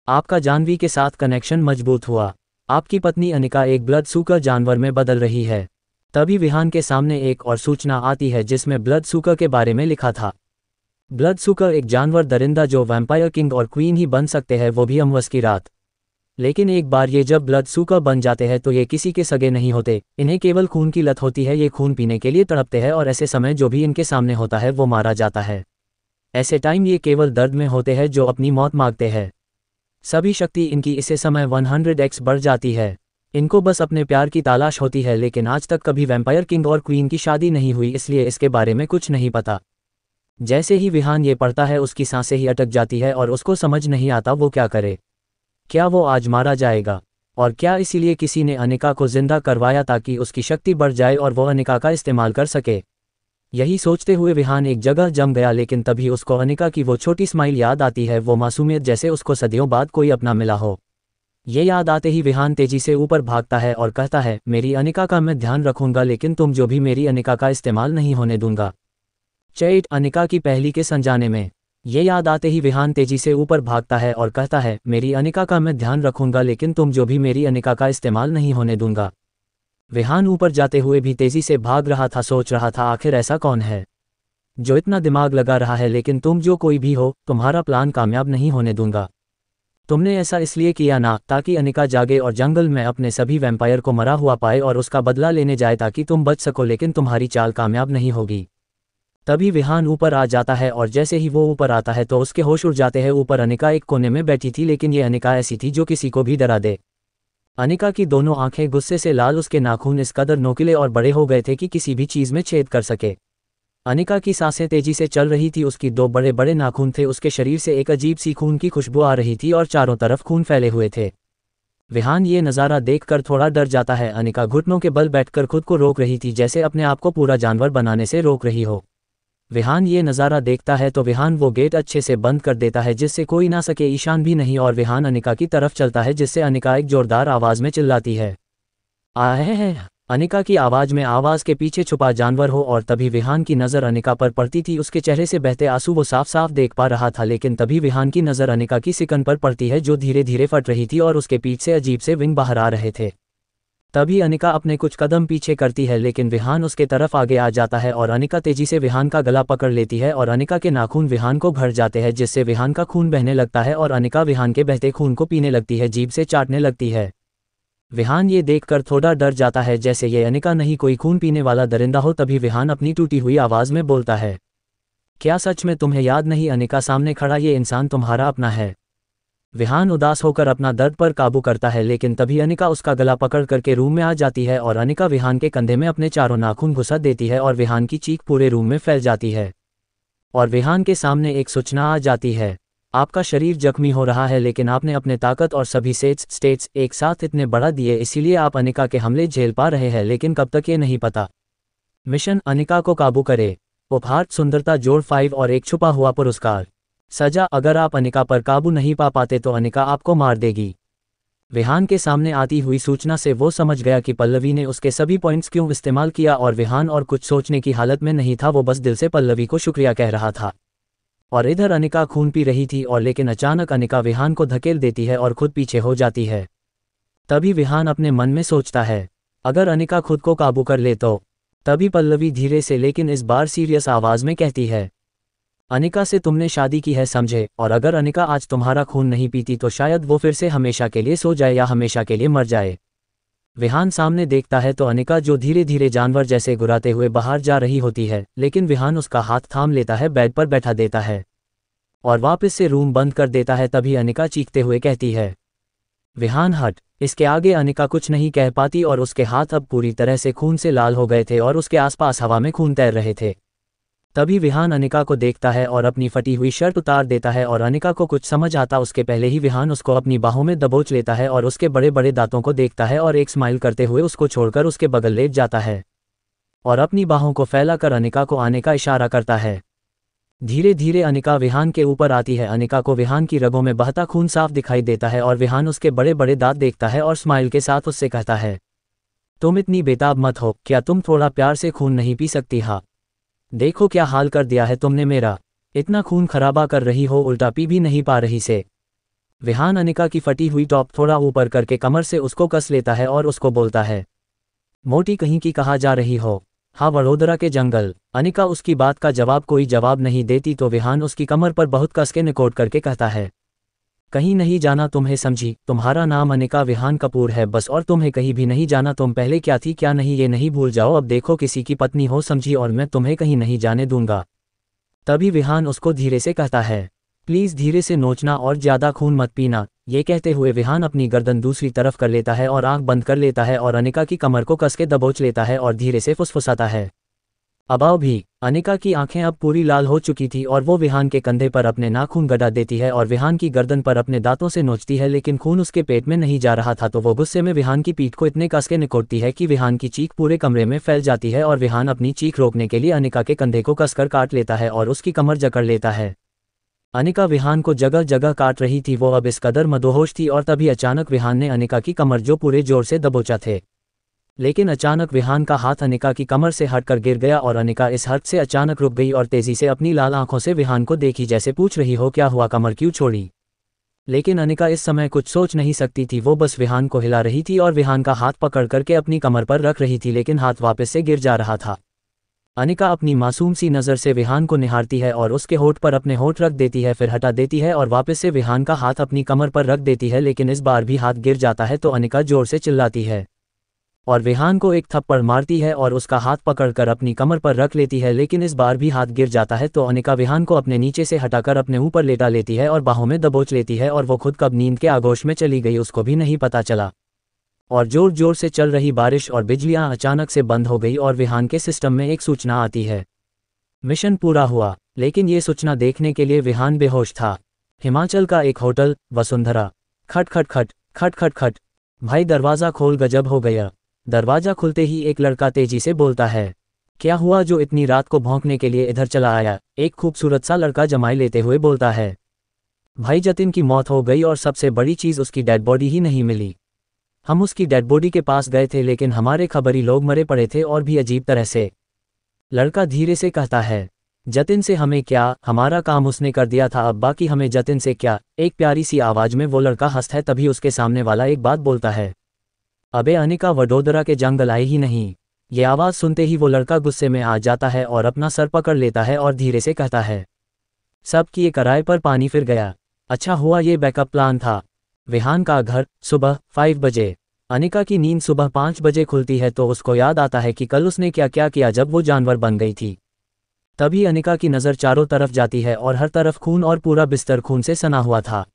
आपका जानवी के साथ कनेक्शन मजबूत हुआ। आपकी पत्नी अनिका एक ब्लड सूकर जानवर में बदल रही है। तभी विहान के सामने एक और सूचना आती है जिसमें ब्लड सूकर के बारे में लिखा था। ब्लड सूकर एक जानवर दरिंदा जो वैम्पायर किंग और क्वीन ही बन सकते हैं, वो भी अमावस की रात। लेकिन एक बार ये जब ब्लड सूकर बन जाते हैं तो ये किसी के सगे नहीं होते, इन्हें केवल खून की लत होती है। ये खून पीने के लिए तड़पते हैं और ऐसे समय जो भी इनके सामने होता है वो मारा जाता है। ऐसे टाइम ये केवल दर्द में होते हैं जो अपनी मौत मांगते हैं। सभी शक्ति इनकी इसे समय 100x बढ़ जाती है। इनको बस अपने प्यार की तलाश होती है, लेकिन आज तक कभी वैम्पायर किंग और क्वीन की शादी नहीं हुई, इसलिए इसके बारे में कुछ नहीं पता। जैसे ही विहान ये पढ़ता है उसकी सांसें ही अटक जाती है और उसको समझ नहीं आता वो क्या करे। क्या वो आज मारा जाएगा? और क्या इसीलिए किसी ने अनिका को जिंदा करवाया ताकि उसकी शक्ति बढ़ जाए और वो अनिका का इस्तेमाल कर सके? यही सोचते हुए विहान एक जगह जम गया, लेकिन तभी उसको अनिका की वो छोटी स्माइल याद आती है, वो मासूमियत जैसे उसको सदियों बाद कोई अपना मिला हो। ये याद आते ही विहान तेजी से ऊपर भागता है और कहता है, मेरी अनिका का मैं ध्यान रखूंगा, लेकिन तुम जो भी मेरी अनिका का इस्तेमाल नहीं होने दूंगा। चैट अनिका की पहली के संजाने में। ये याद आते ही विहान तेजी से ऊपर भागता है और कहता है, मेरी अनिका का मैं ध्यान रखूंगा, लेकिन तुम जो भी मेरी अनिका का इस्तेमाल नहीं होने दूंगा। विहान ऊपर जाते हुए भी तेजी से भाग रहा था, सोच रहा था आखिर ऐसा कौन है जो इतना दिमाग लगा रहा है, लेकिन तुम जो कोई भी हो, तुम्हारा प्लान कामयाब नहीं होने दूंगा। तुमने ऐसा इसलिए किया ना ताकि अनिका जागे और जंगल में अपने सभी वैम्पायर को मरा हुआ पाए और उसका बदला लेने जाए ताकि तुम बच सको, लेकिन तुम्हारी चाल कामयाब नहीं होगी। तभी विहान ऊपर आ जाता है और जैसे ही वो ऊपर आता है तो उसके होश उड़ जाते हैं। ऊपर अनिका एक कोने में बैठी थी, लेकिन ये अनिका ऐसी थी जो किसी को भी डरा दे। अनिका की दोनों आंखें गुस्से से लाल, उसके नाखून इस कदर नोकीले और बड़े हो गए थे कि किसी भी चीज में छेद कर सके। अनिका की सांसें तेजी से चल रही थी, उसकी दो बड़े बड़े नाखून थे, उसके शरीर से एक अजीब सी खून की खुशबू आ रही थी और चारों तरफ खून फैले हुए थे। विहान ये नज़ारा देखकर थोड़ा डर जाता है। अनिका घुटनों के बल बैठकर खुद को रोक रही थी, जैसे अपने आप को पूरा जानवर बनाने से रोक रही हो। विहान ये नज़ारा देखता है तो विहान वो गेट अच्छे से बंद कर देता है जिससे कोई ना सके, ईशान भी नहीं, और विहान अनिका की तरफ चलता है, जिससे अनिका एक जोरदार आवाज़ में चिल्लाती है, आहे है। अनिका की आवाज़ में आवाज़ के पीछे छुपा जानवर हो, और तभी विहान की नज़र अनिका पर पड़ती थी। उसके चेहरे से बहते आंसू वो साफ साफ देख पा रहा था, लेकिन तभी विहान की नज़र अनिका की सिकन पर पड़ती है जो धीरे धीरे फट रही थी और उसके पीठ से अजीब से विंग बाहर आ रहे थे। तभी अनिका अपने कुछ कदम पीछे करती है, लेकिन विहान उसके तरफ आगे आ जाता है और अनिका तेजी से विहान का गला पकड़ लेती है और अनिका के नाखून विहान को भर जाते हैं, जिससे विहान का खून बहने लगता है और अनिका विहान के बहते खून को पीने लगती है, जीभ से चाटने लगती है। विहान ये देखकर थोड़ा डर जाता है, जैसे ये अनिका नहीं कोई खून पीने वाला दरिंदा हो। तभी विहान अपनी टूटी हुई आवाज़ में बोलता है, क्या सच में तुम्हें याद नहीं, अनिका सामने खड़ा ये इंसान तुम्हारा अपना है। विहान उदास होकर अपना दर्द पर काबू करता है, लेकिन तभी अनिका उसका गला पकड़ करके रूम में आ जाती है और अनिका विहान के कंधे में अपने चारों नाखून घुसा देती है और विहान की चीख पूरे रूम में फैल जाती है। और विहान के सामने एक सूचना आ जाती है, आपका शरीर जख्मी हो रहा है, लेकिन आपने अपने ताकत और सभी स्टेट्स एक साथ इतने बढ़ा दिए, इसीलिए आप अनिका के हमले झेल पा रहे हैं, लेकिन कब तक ये नहीं पता। मिशन अनिका को काबू करे। उपहार सुंदरता जोड़ 5 और एक छुपा हुआ पुरस्कार। सजा, अगर आप अनिका पर काबू नहीं पा पाते तो अनिका आपको मार देगी। विहान के सामने आती हुई सूचना से वो समझ गया कि पल्लवी ने उसके सभी पॉइंट्स क्यों इस्तेमाल किया, और विहान और कुछ सोचने की हालत में नहीं था, वो बस दिल से पल्लवी को शुक्रिया कह रहा था। और इधर अनिका खून पी रही थी, और लेकिन अचानक अनिका विहान को धकेल देती है और खुद पीछे हो जाती है। तभी विहान अपने मन में सोचता है, अगर अनिका खुद को काबू कर ले तो। तभी पल्लवी धीरे से लेकिन इस बार सीरियस आवाज़ में कहती है, अनिका से तुमने शादी की है समझे, और अगर अनिका आज तुम्हारा खून नहीं पीती तो शायद वो फिर से हमेशा के लिए सो जाए या हमेशा के लिए मर जाए। विहान सामने देखता है तो अनिका जो धीरे धीरे जानवर जैसे गुर्राते हुए बाहर जा रही होती है, लेकिन विहान उसका हाथ थाम लेता है, बेड पर बैठा देता है और वापस से रूम बंद कर देता है। तभी अनिका चीखते हुए कहती है, विहान हट। इसके आगे अनिका कुछ नहीं कह पाती और उसके हाथ अब पूरी तरह से खून से लाल हो गए थे और उसके आसपास हवा में खून तैर रहे थे। तभी विहान अनिका को देखता है और अपनी फटी हुई शर्ट उतार देता है, और अनिका को कुछ समझ आता उसके पहले ही विहान उसको अपनी बाहों में दबोच लेता है और उसके बड़े बड़े दांतों को देखता है और एक स्माइल करते हुए उसको छोड़कर उसके बगल लेट जाता है और अपनी बाहों को फैलाकर अनिका को आने का इशारा करता है। धीरे धीरे अनिका विहान के ऊपर आती है। अनिका को विहान की रगों में बहता खून साफ दिखाई देता है और विहान उसके बड़े बड़े दांत देखता है और स्माइल के साथ उससे कहता है, तुम इतनी बेताब मत हो, क्या तुम थोड़ा प्यार से खून नहीं पी सकती? हाँ, देखो क्या हाल कर दिया है तुमने मेरा, इतना खून खराबा कर रही हो, उल्टा पी भी नहीं पा रही से। विहान अनिका की फटी हुई टॉप थोड़ा ऊपर करके कमर से उसको कस लेता है और उसको बोलता है, मोटी कहीं की कहाँ जा रही हो? हाँ, वडोदरा के जंगल। अनिका उसकी बात का कोई जवाब नहीं देती तो विहान उसकी कमर पर बहुत कस के निकोट करके कहता है, कहीं नहीं जाना तुम्हें, समझी? तुम्हारा नाम अनिका विहान कपूर है बस, और तुम्हें कहीं भी नहीं जाना। तुम पहले क्या थी क्या नहीं ये नहीं भूल जाओ, अब देखो किसी की पत्नी हो, समझी? और मैं तुम्हें कहीं नहीं जाने दूंगा। तभी विहान उसको धीरे से कहता है, प्लीज़ धीरे से नोचना और ज़्यादा खून मत पीना। ये कहते हुए विहान अपनी गर्दन दूसरी तरफ कर लेता है और आंख बंद कर लेता है और अनिका की कमर को कस के दबोच लेता है और धीरे से फुसफुसाता है, अबाव भी। अनिका की आंखें अब पूरी लाल हो चुकी थी और वो विहान के कंधे पर अपने नाखून गड़ा देती है और विहान की गर्दन पर अपने दांतों से नोचती है, लेकिन खून उसके पेट में नहीं जा रहा था तो वो गुस्से में विहान की पीठ को इतने कस के निकोड़ती है कि विहान की चीख पूरे कमरे में फैल जाती है और विहान अपनी चीख रोकने के लिए अनिका के कंधे को कसकर काट लेता है और उसकी कमर जकड़ लेता है। अनिका विहान को जगह जगह काट रही थी, वो अब इस कदर मदहोश थी, और तभी अचानक विहान ने अनिका की कमर जो पूरे जोर से दबोचा थे लेकिन अचानक विहान का हाथ अनिका की कमर से हटकर गिर गया और अनिका इस हद से अचानक रुक गई और तेजी से अपनी लाल आंखों से विहान को देखी, जैसे पूछ रही हो क्या हुआ, कमर क्यों छोड़ी। लेकिन अनिका इस समय कुछ सोच नहीं सकती थी, वो बस विहान को हिला रही थी और विहान का हाथ पकड़ करके अपनी कमर पर रख रही थी, लेकिन हाथ वापस से गिर जा रहा था। अनिका अपनी मासूम सी नज़र से विहान को निहारती है और उसके होठ पर अपने होठ रख देती है, फिर हटा देती है और वापस से विहान का हाथ अपनी कमर पर रख देती है, लेकिन इस बार भी हाथ गिर जाता है तो अनिका जोर से चिल्लाती है और विहान को एक थप्पड़ मारती है और उसका हाथ पकड़कर अपनी कमर पर रख लेती है, लेकिन इस बार भी हाथ गिर जाता है तो अनिका विहान को अपने नीचे से हटाकर अपने ऊपर लेटा लेती है और बाहों में दबोच लेती है और वो खुद कब नींद के आगोश में चली गई उसको भी नहीं पता चला। और जोर जोर से चल रही बारिश और बिजलियां अचानक से बंद हो गई और विहान के सिस्टम में एक सूचना आती है, मिशन पूरा हुआ। लेकिन ये सूचना देखने के लिए विहान बेहोश था। हिमाचल का एक होटल, वसुंधरा। खट खट खट खट खट खट। भाई दरवाज़ा खोल, गजब हो गया। दरवाज़ा खुलते ही एक लड़का तेजी से बोलता है, क्या हुआ जो इतनी रात को भौंकने के लिए इधर चला आया। एक खूबसूरत सा लड़का जमाई लेते हुए बोलता है, भाई जतिन की मौत हो गई और सबसे बड़ी चीज़ उसकी डेड बॉडी ही नहीं मिली। हम उसकी डेड बॉडी के पास गए थे लेकिन हमारे खबरी लोग मरे पड़े थे और भी अजीब तरह से। लड़का धीरे से कहता है, जतिन से हमें क्या, हमारा काम उसने कर दिया था, अब बाकी हमें जतिन से क्या। एक प्यारी सी आवाज़ में वो लड़का हंसता है, तभी उसके सामने वाला एक बात बोलता है, अबे अनिका वडोदरा के जंगल आए ही नहीं। ये आवाज़ सुनते ही वो लड़का गुस्से में आ जाता है और अपना सर पकड़ लेता है और धीरे से कहता है, सब किए कराए पर पानी फिर गया। अच्छा हुआ ये बैकअप प्लान था। विहान का घर, सुबह 5 बजे। अनिका की नींद सुबह 5 बजे खुलती है तो उसको याद आता है कि कल उसने क्या क्या किया जब वो जानवर बन गई थी। तभी अनिका की नज़र चारों तरफ जाती है और हर तरफ खून और पूरा बिस्तर खून से सना हुआ था।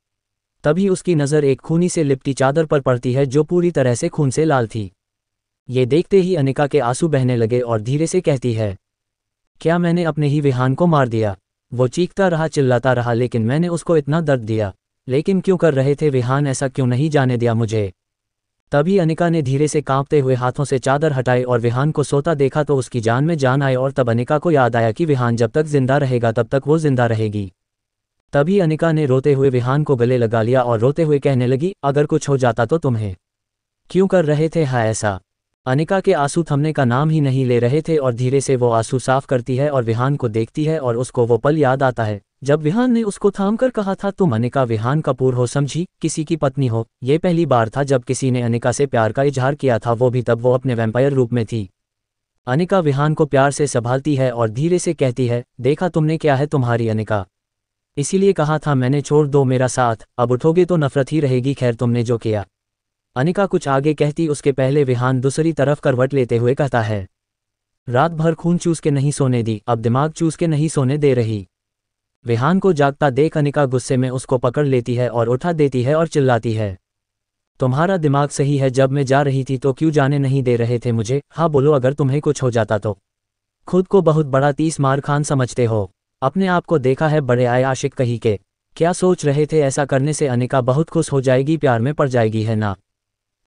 तभी उसकी नज़र एक खूनी से लिपटी चादर पर पड़ती है जो पूरी तरह से खून से लाल थी। ये देखते ही अनिका के आंसू बहने लगे और धीरे से कहती है, क्या मैंने अपने ही विहान को मार दिया। वो चीखता रहा, चिल्लाता रहा, लेकिन मैंने उसको इतना दर्द दिया। लेकिन क्यों कर रहे थे विहान, ऐसा क्यों नहीं जाने दिया मुझे। तभी अनिका ने धीरे से कांपते हुए हाथों से चादर हटाई और विहान को सोता देखा तो उसकी जान में जान आई और तब अनिका को याद आया कि विहान जब तक जिंदा रहेगा तब तक वो जिंदा रहेगी। तभी अनिका ने रोते हुए विहान को गले लगा लिया और रोते हुए कहने लगी, अगर कुछ हो जाता तो तुम्हें क्यों कर रहे थे हाँ ऐसा। अनिका के आंसू थमने का नाम ही नहीं ले रहे थे और धीरे से वो आंसू साफ करती है और विहान को देखती है और उसको वो पल याद आता है जब विहान ने उसको थामकर कहा था, तुम अनिका विहान कपूर हो, समझी, किसी की पत्नी हो। ये पहली बार था जब किसी ने अनिका से प्यार का इजहार किया था, वो भी तब वो अपने वैम्पायर रूप में थी। अनिका विहान को प्यार से संभालती है और धीरे से कहती है, देखा तुमने क्या है तुम्हारी अनिका, इसीलिए कहा था मैंने, छोड़ दो मेरा साथ, अब उठोगे तो नफरत ही रहेगी, खैर तुमने जो किया। अनिका कुछ आगे कहती उसके पहले विहान दूसरी तरफ करवट लेते हुए कहता है, रात भर खून चूस के नहीं सोने दी, अब दिमाग चूस के नहीं सोने दे रही। विहान को जागता देख अनिका गुस्से में उसको पकड़ लेती है और उठा देती है और चिल्लाती है, तुम्हारा दिमाग सही है, जब मैं जा रही थी तो क्यों जाने नहीं दे रहे थे मुझे। हाँ बोलो, अगर तुम्हें कुछ हो जाता तो। खुद को बहुत बड़ा 30 मार खान समझते हो, अपने आप को देखा है बड़े आए आशिक कहीं के। क्या सोच रहे थे ऐसा करने से अनिका बहुत खुश हो जाएगी, प्यार में पड़ जाएगी, है ना।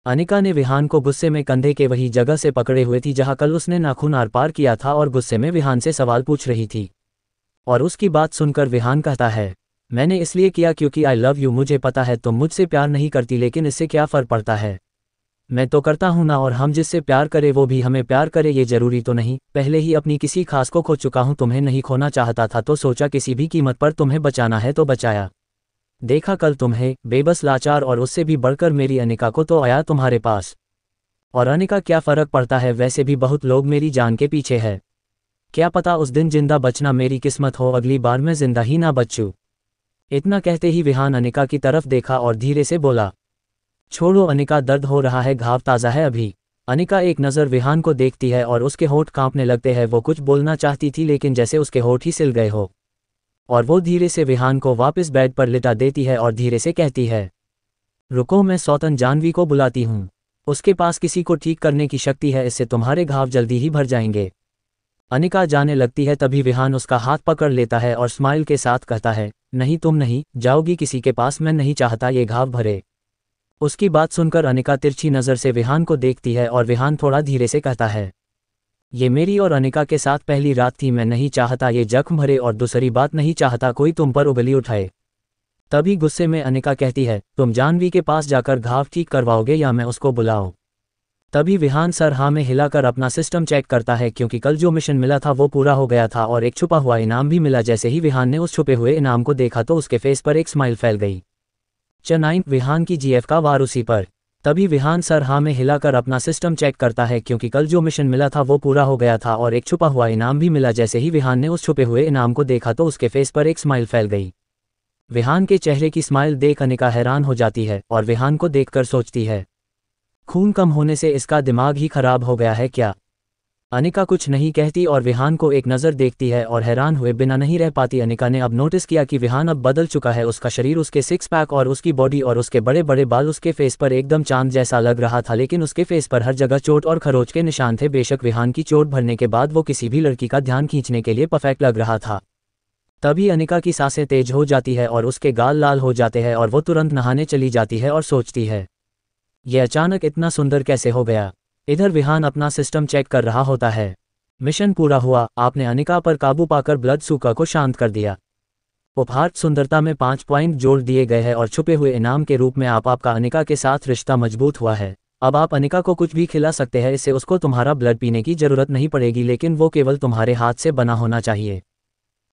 अनिका ने विहान को गुस्से में कंधे के वही जगह से पकड़े हुए थी जहां कल उसने नाखून आर पार किया था और गुस्से में विहान से सवाल पूछ रही थी। और उसकी बात सुनकर विहान कहता है, मैंने इसलिए किया क्योंकि आई लव यू, मुझे पता है तुम मुझसे प्यार नहीं करती, लेकिन इससे क्या फ़र्क पड़ता है, मैं तो करता हूं ना, और हम जिससे प्यार करे वो भी हमें प्यार करे, ये जरूरी तो नहीं। पहले ही अपनी किसी खास को खो चुका हूं, तुम्हें नहीं खोना चाहता था तो सोचा किसी भी कीमत पर तुम्हें बचाना है तो बचाया। देखा कल तुम्हें, बेबस, लाचार, और उससे भी बढ़कर मेरी अनिका को तो आया तुम्हारे पास। और अनिका क्या फ़र्क पड़ता है, वैसे भी बहुत लोग मेरी जान के पीछे है, क्या पता उस दिन जिंदा बचना मेरी किस्मत हो, अगली बार मैं जिंदा ही ना बचूं। इतना कहते ही विहान अनिका की तरफ देखा और धीरे से बोला, छोड़ो अनिका, दर्द हो रहा है, घाव ताज़ा है अभी। अनिका एक नज़र विहान को देखती है और उसके होंठ कांपने लगते हैं। वो कुछ बोलना चाहती थी लेकिन जैसे उसके होंठ ही सिल गए हो, और वो धीरे से विहान को वापस बेड पर लिटा देती है और धीरे से कहती है, रुको, मैं सौतन जानवी को बुलाती हूँ, उसके पास किसी को ठीक करने की शक्ति है, इससे तुम्हारे घाव जल्दी ही भर जाएंगे। अनिका जाने लगती है तभी विहान उसका हाथ पकड़ लेता है और स्माइल के साथ कहता है, नहीं तुम नहीं जाओगी किसी के पास, मैं नहीं चाहता ये घाव भरे। उसकी बात सुनकर अनिका तिरछी नज़र से विहान को देखती है और विहान थोड़ा धीरे से कहता है, ये मेरी और अनिका के साथ पहली रात थी, मैं नहीं चाहता ये जख्म भरे, और दूसरी बात, नहीं चाहता कोई तुम पर उंगली उठाए। तभी गुस्से में अनिका कहती है, तुम जानवी के पास जाकर घाव ठीक करवाओगे या मैं उसको बुलाऊं। तभी विहान सर हाँ में हिलाकर अपना सिस्टम चेक करता है क्योंकि कल जो मिशन मिला था वो पूरा हो गया था और एक छुपा हुआ इनाम भी मिला। जैसे ही विहान ने उस छुपे हुए इनाम को देखा तो उसके फेस पर एक स्माइल फैल गई। च9 विहान की जीएफ का वार उसी पर। तभी विहान सर हाँ में हिलाकर अपना सिस्टम चेक करता है क्योंकि कल जो मिशन मिला था वो पूरा हो गया था और एक छुपा हुआ इनाम भी मिला। जैसे ही विहान ने उस छुपे हुए इनाम को देखा तो उसके फेस पर एक स्माइल फैल गई। विहान के चेहरे की स्माइल देख अनिका हैरान हो जाती है और विहान को देखकर सोचती है, खून कम होने से इसका दिमाग ही खराब हो गया है क्या। अनिका कुछ नहीं कहती और विहान को एक नज़र देखती है और हैरान हुए बिना नहीं रह पाती। अनिका ने अब नोटिस किया कि विहान अब बदल चुका है। उसका शरीर, उसके सिक्स पैक और उसकी बॉडी और उसके बड़े बड़े बाल उसके फेस पर एकदम चांद जैसा लग रहा था, लेकिन उसके फेस पर हर जगह चोट और खरोच के निशान थे। बेशक विहान की चोट भरने के बाद वो किसी भी लड़की का ध्यान खींचने के लिए परफेक्ट लग रहा था। तभी अनिका की सांसें तेज हो जाती है और उसके गाल लाल हो जाते हैं और वो तुरंत नहाने चली जाती है और सोचती है, ये अचानक इतना सुंदर कैसे हो गया। इधर विहान अपना सिस्टम चेक कर रहा होता है। मिशन पूरा हुआ, आपने अनिका पर काबू पाकर ब्लड सूखा को शांत कर दिया। उपहार सुंदरता में 5 पॉइंट जोड़ दिए गए हैं और छुपे हुए इनाम के रूप में आपका अनिका के साथ रिश्ता मजबूत हुआ है। अब आप अनिका को कुछ भी खिला सकते हैं, इससे उसको तुम्हारा ब्लड पीने की जरूरत नहीं पड़ेगी, लेकिन वो केवल तुम्हारे हाथ से बना होना चाहिए।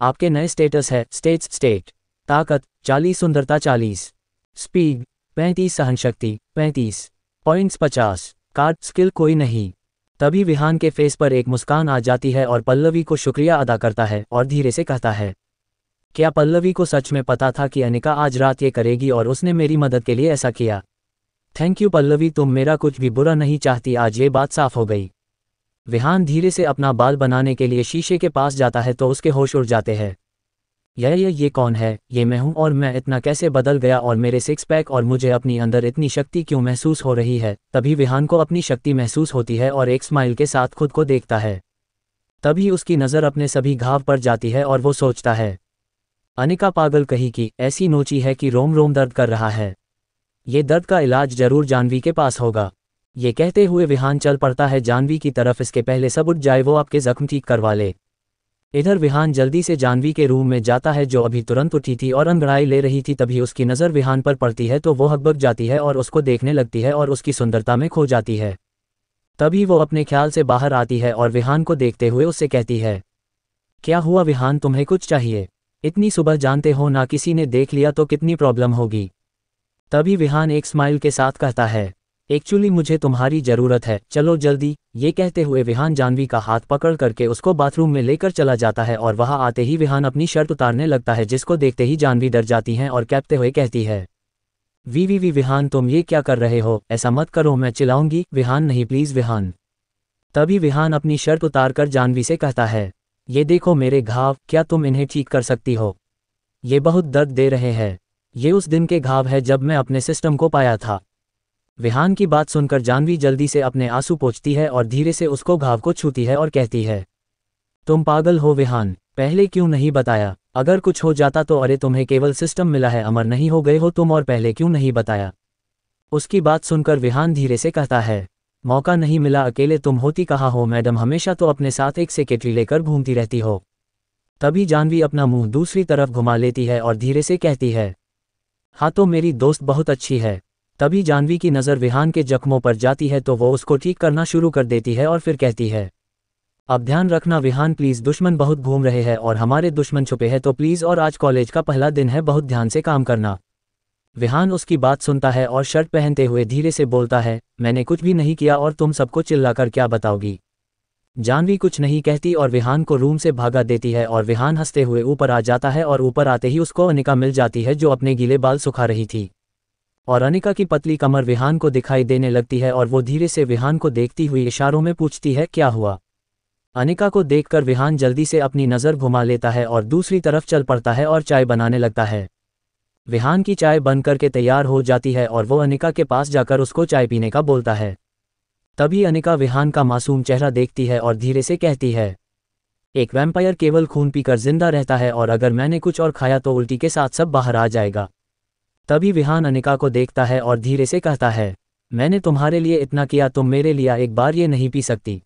आपके नए स्टेटस है स्टेट। ताकत 40, सुंदरता 40, स्पीड 35, सहनशक्ति 35, पॉइंट्स 50, कार्ड स्किल कोई नहीं। तभी विहान के फेस पर एक मुस्कान आ जाती है और पल्लवी को शुक्रिया अदा करता है और धीरे से कहता है, क्या पल्लवी को सच में पता था कि अनिका आज रात ये करेगी और उसने मेरी मदद के लिए ऐसा किया। थैंक यू पल्लवी, तुम मेरा कुछ भी बुरा नहीं चाहती, आज ये बात साफ हो गई। विहान धीरे से अपना बाल बनाने के लिए शीशे के पास जाता है तो उसके होश उड़ जाते हैं। ये कौन है, ये मैं हूं और मैं इतना कैसे बदल गया और मेरे सिक्स पैक और मुझे अपनी अंदर इतनी शक्ति क्यों महसूस हो रही है। तभी विहान को अपनी शक्ति महसूस होती है और एक स्माइल के साथ खुद को देखता है। तभी उसकी नज़र अपने सभी घाव पर जाती है और वो सोचता है, अनिका पागल कहीं की, ऐसी नोची है कि रोम रोम दर्द कर रहा है। ये दर्द का इलाज जरूर जानवी के पास होगा। ये कहते हुए विहान चल पड़ता है जानवी की तरफ, इसके पहले सब उठ जाए, वो आपके जख्म ठीक करवा ले। इधर विहान जल्दी से जानवी के रूम में जाता है जो अभी तुरंत उठी थी और अंगड़ाई ले रही थी। तभी उसकी नज़र विहान पर पड़ती है तो वो हकबक जाती है और उसको देखने लगती है और उसकी सुंदरता में खो जाती है। तभी वो अपने ख्याल से बाहर आती है और विहान को देखते हुए उससे कहती है, क्या हुआ विहान, तुम्हें कुछ चाहिए? इतनी सुबह, जानते हो ना किसी ने देख लिया तो कितनी प्रॉब्लम होगी। तभी विहान एक स्माइल के साथ कहता है, एक्चुअली मुझे तुम्हारी ज़रूरत है, चलो जल्दी। ये कहते हुए विहान जानवी का हाथ पकड़ करके उसको बाथरूम में लेकर चला जाता है और वहां आते ही विहान अपनी शर्ट उतारने लगता है, जिसको देखते ही जानवी डर जाती हैं और कहते हुए कहती है, वी विहान, तुम ये क्या कर रहे हो, ऐसा मत करो, मैं चिल्लाऊंगी। विहान नहीं, प्लीज़ विहान। तभी विहान अपनी शर्ट उतार कर जानवी से कहता है, ये देखो मेरे घाव, क्या तुम इन्हें ठीक कर सकती हो? ये बहुत दर्द दे रहे हैं। ये उस दिन के घाव है जब मैं अपने सिस्टम को पाया था। विहान की बात सुनकर जानवी जल्दी से अपने आंसू पोंछती है और धीरे से उसको घाव को छूती है और कहती है, तुम पागल हो विहान, पहले क्यों नहीं बताया? अगर कुछ हो जाता तो? अरे तुम्हें केवल सिस्टम मिला है, अमर नहीं हो गए हो तुम, और पहले क्यों नहीं बताया? उसकी बात सुनकर विहान धीरे से कहता है, मौका नहीं मिला, अकेले तुम होती कहाँ हो मैडम, हमेशा तो अपने साथ एक सेक्रेटरी लेकर घूमती रहती हो। तभी जानवी अपना मुंह दूसरी तरफ घुमा लेती है और धीरे से कहती है, हाँ तो मेरी दोस्त बहुत अच्छी है। तभी जानवी की नज़र विहान के जख्मों पर जाती है तो वो उसको ठीक करना शुरू कर देती है और फिर कहती है, अब ध्यान रखना विहान प्लीज़, दुश्मन बहुत घूम रहे हैं और हमारे दुश्मन छुपे हैं तो प्लीज़, और आज कॉलेज का पहला दिन है, बहुत ध्यान से काम करना। विहान उसकी बात सुनता है और शर्ट पहनते हुए धीरे से बोलता है, मैंने कुछ भी नहीं किया और तुम सबको चिल्लाकर क्या बताओगी? जानवी कुछ नहीं कहती और विहान को रूम से भागा देती है और विहान हंसते हुए ऊपर आ जाता है और ऊपर आते ही उसको अनिका मिल जाती है जो अपने गीले बाल सुखा रही थी। और अनिका की पतली कमर विहान को दिखाई देने लगती है और वो धीरे से विहान को देखती हुई इशारों में पूछती है, क्या हुआ? अनिका को देखकर विहान जल्दी से अपनी नज़र घुमा लेता है और दूसरी तरफ चल पड़ता है और चाय बनाने लगता है। विहान की चाय बन करके तैयार हो जाती है और वो अनिका के पास जाकर उसको चाय पीने का बोलता है। तभी अनिका विहान का मासूम चेहरा देखती है और धीरे से कहती है, एक वैम्पायर केवल खून पीकर जिंदा रहता है और अगर मैंने कुछ और खाया तो उल्टी के साथ सब बाहर आ जाएगा। तभी विहान अनिका को देखता है और धीरे से कहता है, मैंने तुम्हारे लिए इतना किया, तुम मेरे लिए एक बार ये नहीं पी सकती?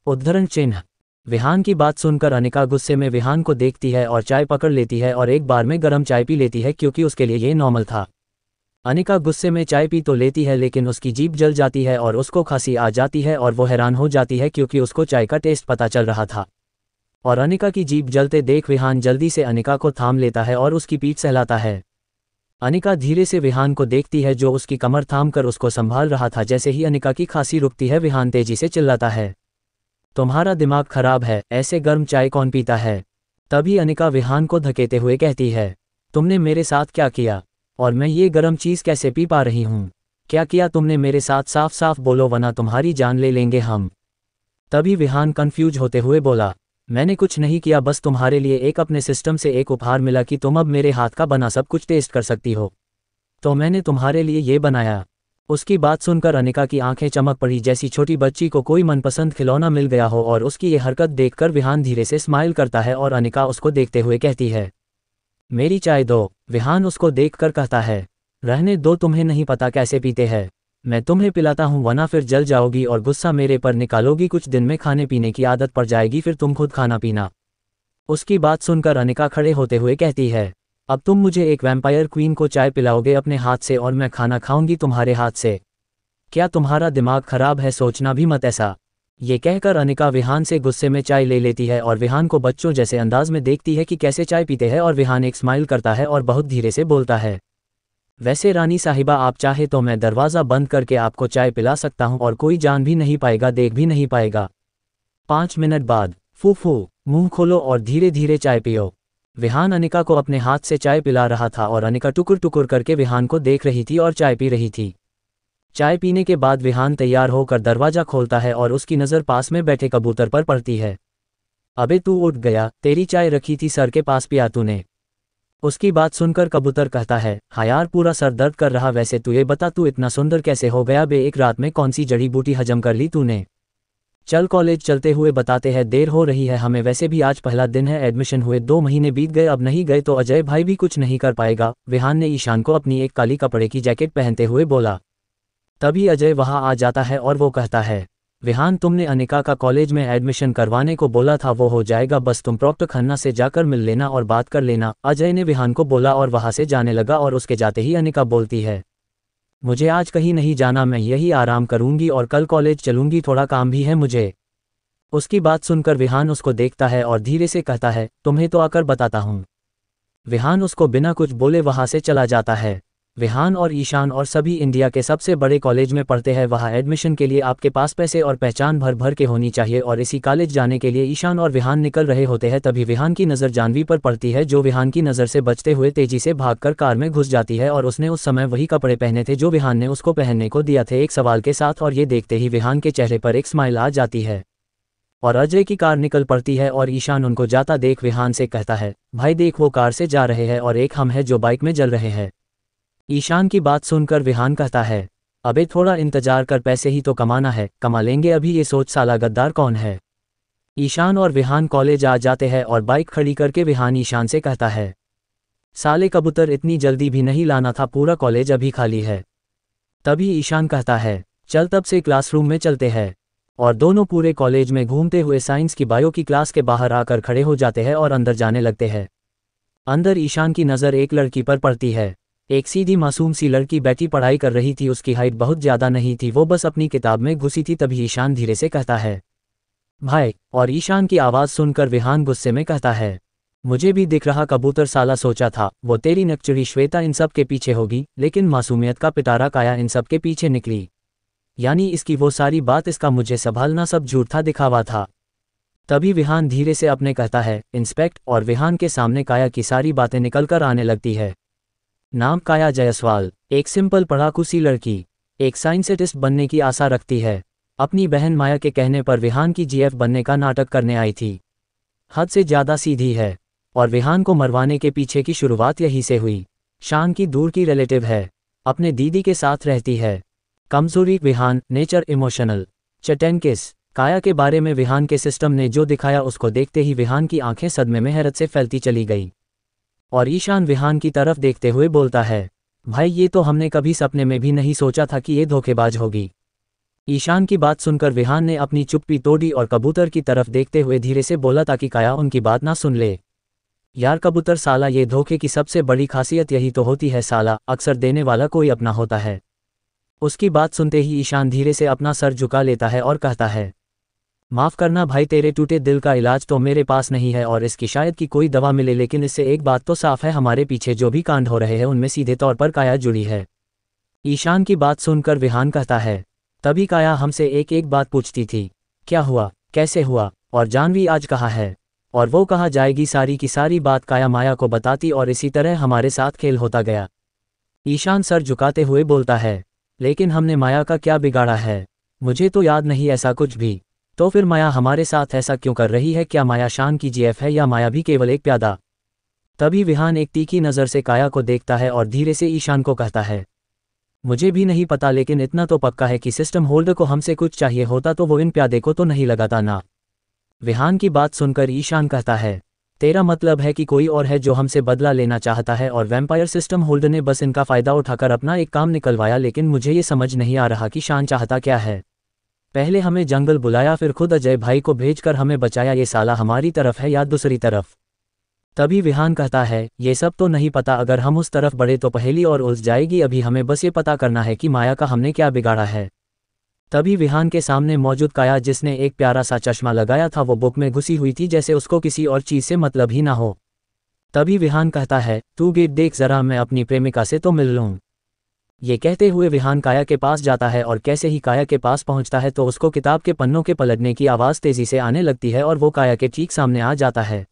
उद्धरण चिन्ह। विहान की बात सुनकर अनिका गुस्से में विहान को देखती है और चाय पकड़ लेती है और एक बार में गर्म चाय पी लेती है क्योंकि उसके लिए ये नॉर्मल था। अनिका गुस्से में चाय पी तो लेती है लेकिन उसकी जीभ जल जाती है और उसको खांसी आ जाती है और वो हैरान हो जाती है क्योंकि उसको चाय का टेस्ट पता चल रहा था। और अनिका की जीभ जलते देख विहान जल्दी से अनिका को थाम लेता है और उसकी पीठ सहलाता है। अनिका धीरे से विहान को देखती है जो उसकी कमर थाम कर उसको संभाल रहा था। जैसे ही अनिका की खांसी रुकती है विहान तेजी से चिल्लाता है, तुम्हारा दिमाग खराब है, ऐसे गर्म चाय कौन पीता है। तभी अनिका विहान को धकेते हुए कहती है, तुमने मेरे साथ क्या किया, और मैं ये गर्म चीज़ कैसे पी पा रही हूँ। क्या किया तुमने मेरे साथ, साफ साफ बोलो वरना तुम्हारी जान ले लेंगे हम। तभी विहान कंफ्यूज होते हुए बोला, मैंने कुछ नहीं किया, बस तुम्हारे लिए एक अपने सिस्टम से एक उपहार मिला कि तुम अब मेरे हाथ का बना सब कुछ टेस्ट कर सकती हो, तो मैंने तुम्हारे लिए ये बनाया। उसकी बात सुनकर अनिका की आंखें चमक पड़ी जैसी छोटी बच्ची को कोई मनपसंद खिलौना मिल गया हो। और उसकी ये हरकत देखकर विहान धीरे से स्माइल करता है और अनिका उसको देखते हुए कहती है, मेरी चाय दो। विहान उसको देखकर कहता है, रहने दो, तुम्हें नहीं पता कैसे पीते हैं, मैं तुम्हें पिलाता हूँ वरना फिर जल जाओगी और गुस्सा मेरे पर निकालोगी। कुछ दिन में खाने पीने की आदत पड़ जाएगी, फिर तुम खुद खाना पीना। उसकी बात सुनकर अनिका खड़े होते हुए कहती है, अब तुम मुझे एक वैम्पायर क्वीन को चाय पिलाओगे अपने हाथ से और मैं खाना खाऊंगी तुम्हारे हाथ से। क्या तुम्हारा दिमाग खराब है, सोचना भी मत ऐसा। ये कहकर अनिका विहान से गुस्से में चाय ले लेती है और विहान को बच्चों जैसे अंदाज में देखती है कि कैसे चाय पीते हैं। और विहान एक स्माइल करता है और बहुत धीरे से बोलता है, वैसे रानी साहिबा आप चाहे तो मैं दरवाज़ा बंद करके आपको चाय पिला सकता हूँ और कोई जान भी नहीं पाएगा, देख भी नहीं पाएगा। 5 मिनट बाद, फूफू मुंह खोलो और धीरे धीरे चाय पियो। विहान अनिका को अपने हाथ से चाय पिला रहा था और अनिका टुकुर टुकुर करके विहान को देख रही थी और चाय पी रही थी। चाय पीने के बाद विहान तैयार होकर दरवाज़ा खोलता है और उसकी नज़र पास में बैठे कबूतर पर पड़ती है। अबे तू उठ गया, तेरी चाय रखी थी सर के पास, पिया तूने। उसकी बात सुनकर कबूतर कहता है, हाँ यार पूरा सर दर्द कर रहा। वैसे तू ये बता, तू इतना सुंदर कैसे हो गया बे, एक रात में कौन सी जड़ी बूटी हजम कर ली तूने। चल कॉलेज चलते हुए बताते हैं, देर हो रही है हमें, वैसे भी आज पहला दिन है, एडमिशन हुए 2 महीने बीत गए, अब नहीं गए तो अजय भाई भी कुछ नहीं कर पाएगा। विहान ने ईशान को अपनी एक काली कपड़े की जैकेट पहनते हुए बोला। तभी अजय वहां आ जाता है और वो कहता है, विहान तुमने अनिका का कॉलेज में एडमिशन करवाने को बोला था, वो हो जाएगा, बस तुम प्रॉक्टर खन्ना से जाकर मिल लेना और बात कर लेना। अजय ने विहान को बोला और वहां से जाने लगा। और उसके जाते ही अनिका बोलती है, मुझे आज कहीं नहीं जाना, मैं यही आराम करूंगी और कल कॉलेज चलूंगी, थोड़ा काम भी है मुझे। उसकी बात सुनकर विहान उसको देखता है और धीरे से कहता है, तुम्हें तो आकर बताता हूँ। विहान उसको बिना कुछ बोले वहां से चला जाता है। विहान और ईशान और सभी इंडिया के सबसे बड़े कॉलेज में पढ़ते हैं। वहाँ एडमिशन के लिए आपके पास पैसे और पहचान भर भर के होनी चाहिए और इसी कॉलेज जाने के लिए ईशान और विहान निकल रहे होते हैं। तभी विहान की नज़र जानवी पर पड़ती है जो विहान की नज़र से बचते हुए तेजी से भागकर कार में घुस जाती है। और उसने उस समय वही कपड़े पहने थे जो विहान ने उसको पहनने को दिया थे, एक सवाल के साथ। और ये देखते ही विहान के चेहरे पर एक स्माइल आ जाती है और अजय की कार निकल पड़ती है। और ईशान उनको जाता देख विहान से कहता है, भाई देख वो कार से जा रहे हैं और एक हम हैं जो बाइक में जल रहे हैं। ईशान की बात सुनकर विहान कहता है, अबे थोड़ा इंतजार कर, पैसे ही तो कमाना है, कमा लेंगे अभी, ये सोच साला गद्दार कौन है। ईशान और विहान कॉलेज आ जाते हैं और बाइक खड़ी करके विहान ईशान से कहता है, साले कबूतर इतनी जल्दी भी नहीं लाना था, पूरा कॉलेज अभी खाली है। तभी ईशान कहता है, चल तब से क्लासरूम में चलते हैं। और दोनों पूरे कॉलेज में घूमते हुए साइंस की बायो की क्लास के बाहर आकर खड़े हो जाते हैं और अंदर जाने लगते हैं। अंदर ईशान की नज़र एक लड़की पर पड़ती है, एक सीधी मासूम सी लड़की बैठी पढ़ाई कर रही थी। उसकी हाइट बहुत ज़्यादा नहीं थी, वो बस अपनी किताब में घुसी थी। तभी ईशान धीरे से कहता है, भाई। और ईशान की आवाज़ सुनकर विहान गुस्से में कहता है, मुझे भी दिख रहा कबूतर साला, सोचा था वो तेरी नकचुरी श्वेता इन सब के पीछे होगी, लेकिन मासूमियत का पिटारा काया इन सब के पीछे निकली। यानी इसकी वो सारी बात, इसका मुझे संभालना सब झूठ था, दिखावा था। तभी विहान धीरे से अपने कहता है, इंस्पेक्ट। और विहान के सामने काया की सारी बातें निकलकर आने लगती है। नाम काया जायसवाल, एक सिंपल पढ़ाकू सी लड़की, एक साइंटिस्ट बनने की आशा रखती है। अपनी बहन माया के कहने पर विहान की जीएफ बनने का नाटक करने आई थी। हद से ज़्यादा सीधी है और विहान को मरवाने के पीछे की शुरुआत यहीं से हुई। शान की दूर की रिलेटिव है, अपने दीदी के साथ रहती है। कमजोरी विहान, नेचर इमोशनल। चटेंकिस। काया के बारे में विहान के सिस्टम ने जो दिखाया उसको देखते ही विहान की आंखें सदमे में हैरत से फैलती चली गई। और ईशान विहान की तरफ देखते हुए बोलता है, भाई ये तो हमने कभी सपने में भी नहीं सोचा था कि ये धोखेबाज होगी। ईशान की बात सुनकर विहान ने अपनी चुप्पी तोड़ी और कबूतर की तरफ देखते हुए धीरे से बोला ताकि काया उनकी बात ना सुन ले। यार कबूतर साला, ये धोखे की सबसे बड़ी खासियत यही तो होती है साला, अक्सर देने वाला कोई अपना होता है। उसकी बात सुनते ही ईशान धीरे से अपना सर झुका लेता है और कहता है, माफ़ करना भाई, तेरे टूटे दिल का इलाज तो मेरे पास नहीं है और इसकी शायद कि कोई दवा मिले, लेकिन इससे एक बात तो साफ है, हमारे पीछे जो भी कांड हो रहे हैं उनमें सीधे तौर पर काया जुड़ी है। ईशान की बात सुनकर विहान कहता है, तभी काया हमसे एक एक बात पूछती थी, क्या हुआ, कैसे हुआ, और जानवी आज कहाँ है, और वो कहाँ जाएगी। सारी की सारी बात काया माया को बताती और इसी तरह हमारे साथ खेल होता गया। ईशान सर झुकाते हुए बोलता है, लेकिन हमने माया का क्या बिगाड़ा है, मुझे तो याद नहीं ऐसा कुछ भी। तो फिर माया हमारे साथ ऐसा क्यों कर रही है, क्या माया शान की जीएफ है या माया भी केवल एक प्यादा। तभी विहान एक तीखी नज़र से काया को देखता है और धीरे से ईशान को कहता है, मुझे भी नहीं पता, लेकिन इतना तो पक्का है कि सिस्टम होल्डर को हमसे कुछ चाहिए होता तो वो इन प्यादे को तो नहीं लगाता ना। विहान की बात सुनकर ईशान कहता है, तेरा मतलब है कि कोई और है जो हमसे बदला लेना चाहता है और वैम्पायर सिस्टम होल्डर ने बस इनका फ़ायदा उठाकर अपना एक काम निकलवाया। लेकिन मुझे ये समझ नहीं आ रहा कि शान चाहता क्या है। पहले हमें जंगल बुलाया, फिर खुद अजय भाई को भेजकर हमें बचाया, ये साला हमारी तरफ है या दूसरी तरफ। तभी विहान कहता है, ये सब तो नहीं पता, अगर हम उस तरफ बढ़े तो पहेली और उलझ जाएगी, अभी हमें बस ये पता करना है कि माया का हमने क्या बिगाड़ा है। तभी विहान के सामने मौजूद काया, जिसने एक प्यारा सा चश्मा लगाया था, वो बुक में घुसी हुई थी जैसे उसको किसी और चीज़ से मतलब ही ना हो। तभी विहान कहता है, तू गेट देख ज़रा, मैं अपनी प्रेमिका से तो मिल लूँ। ये कहते हुए विहान काया के पास जाता है और कैसे ही काया के पास पहुंचता है तो उसको किताब के पन्नों के पलटने की आवाज़ तेज़ी से आने लगती है और वो काया के ठीक सामने आ जाता है।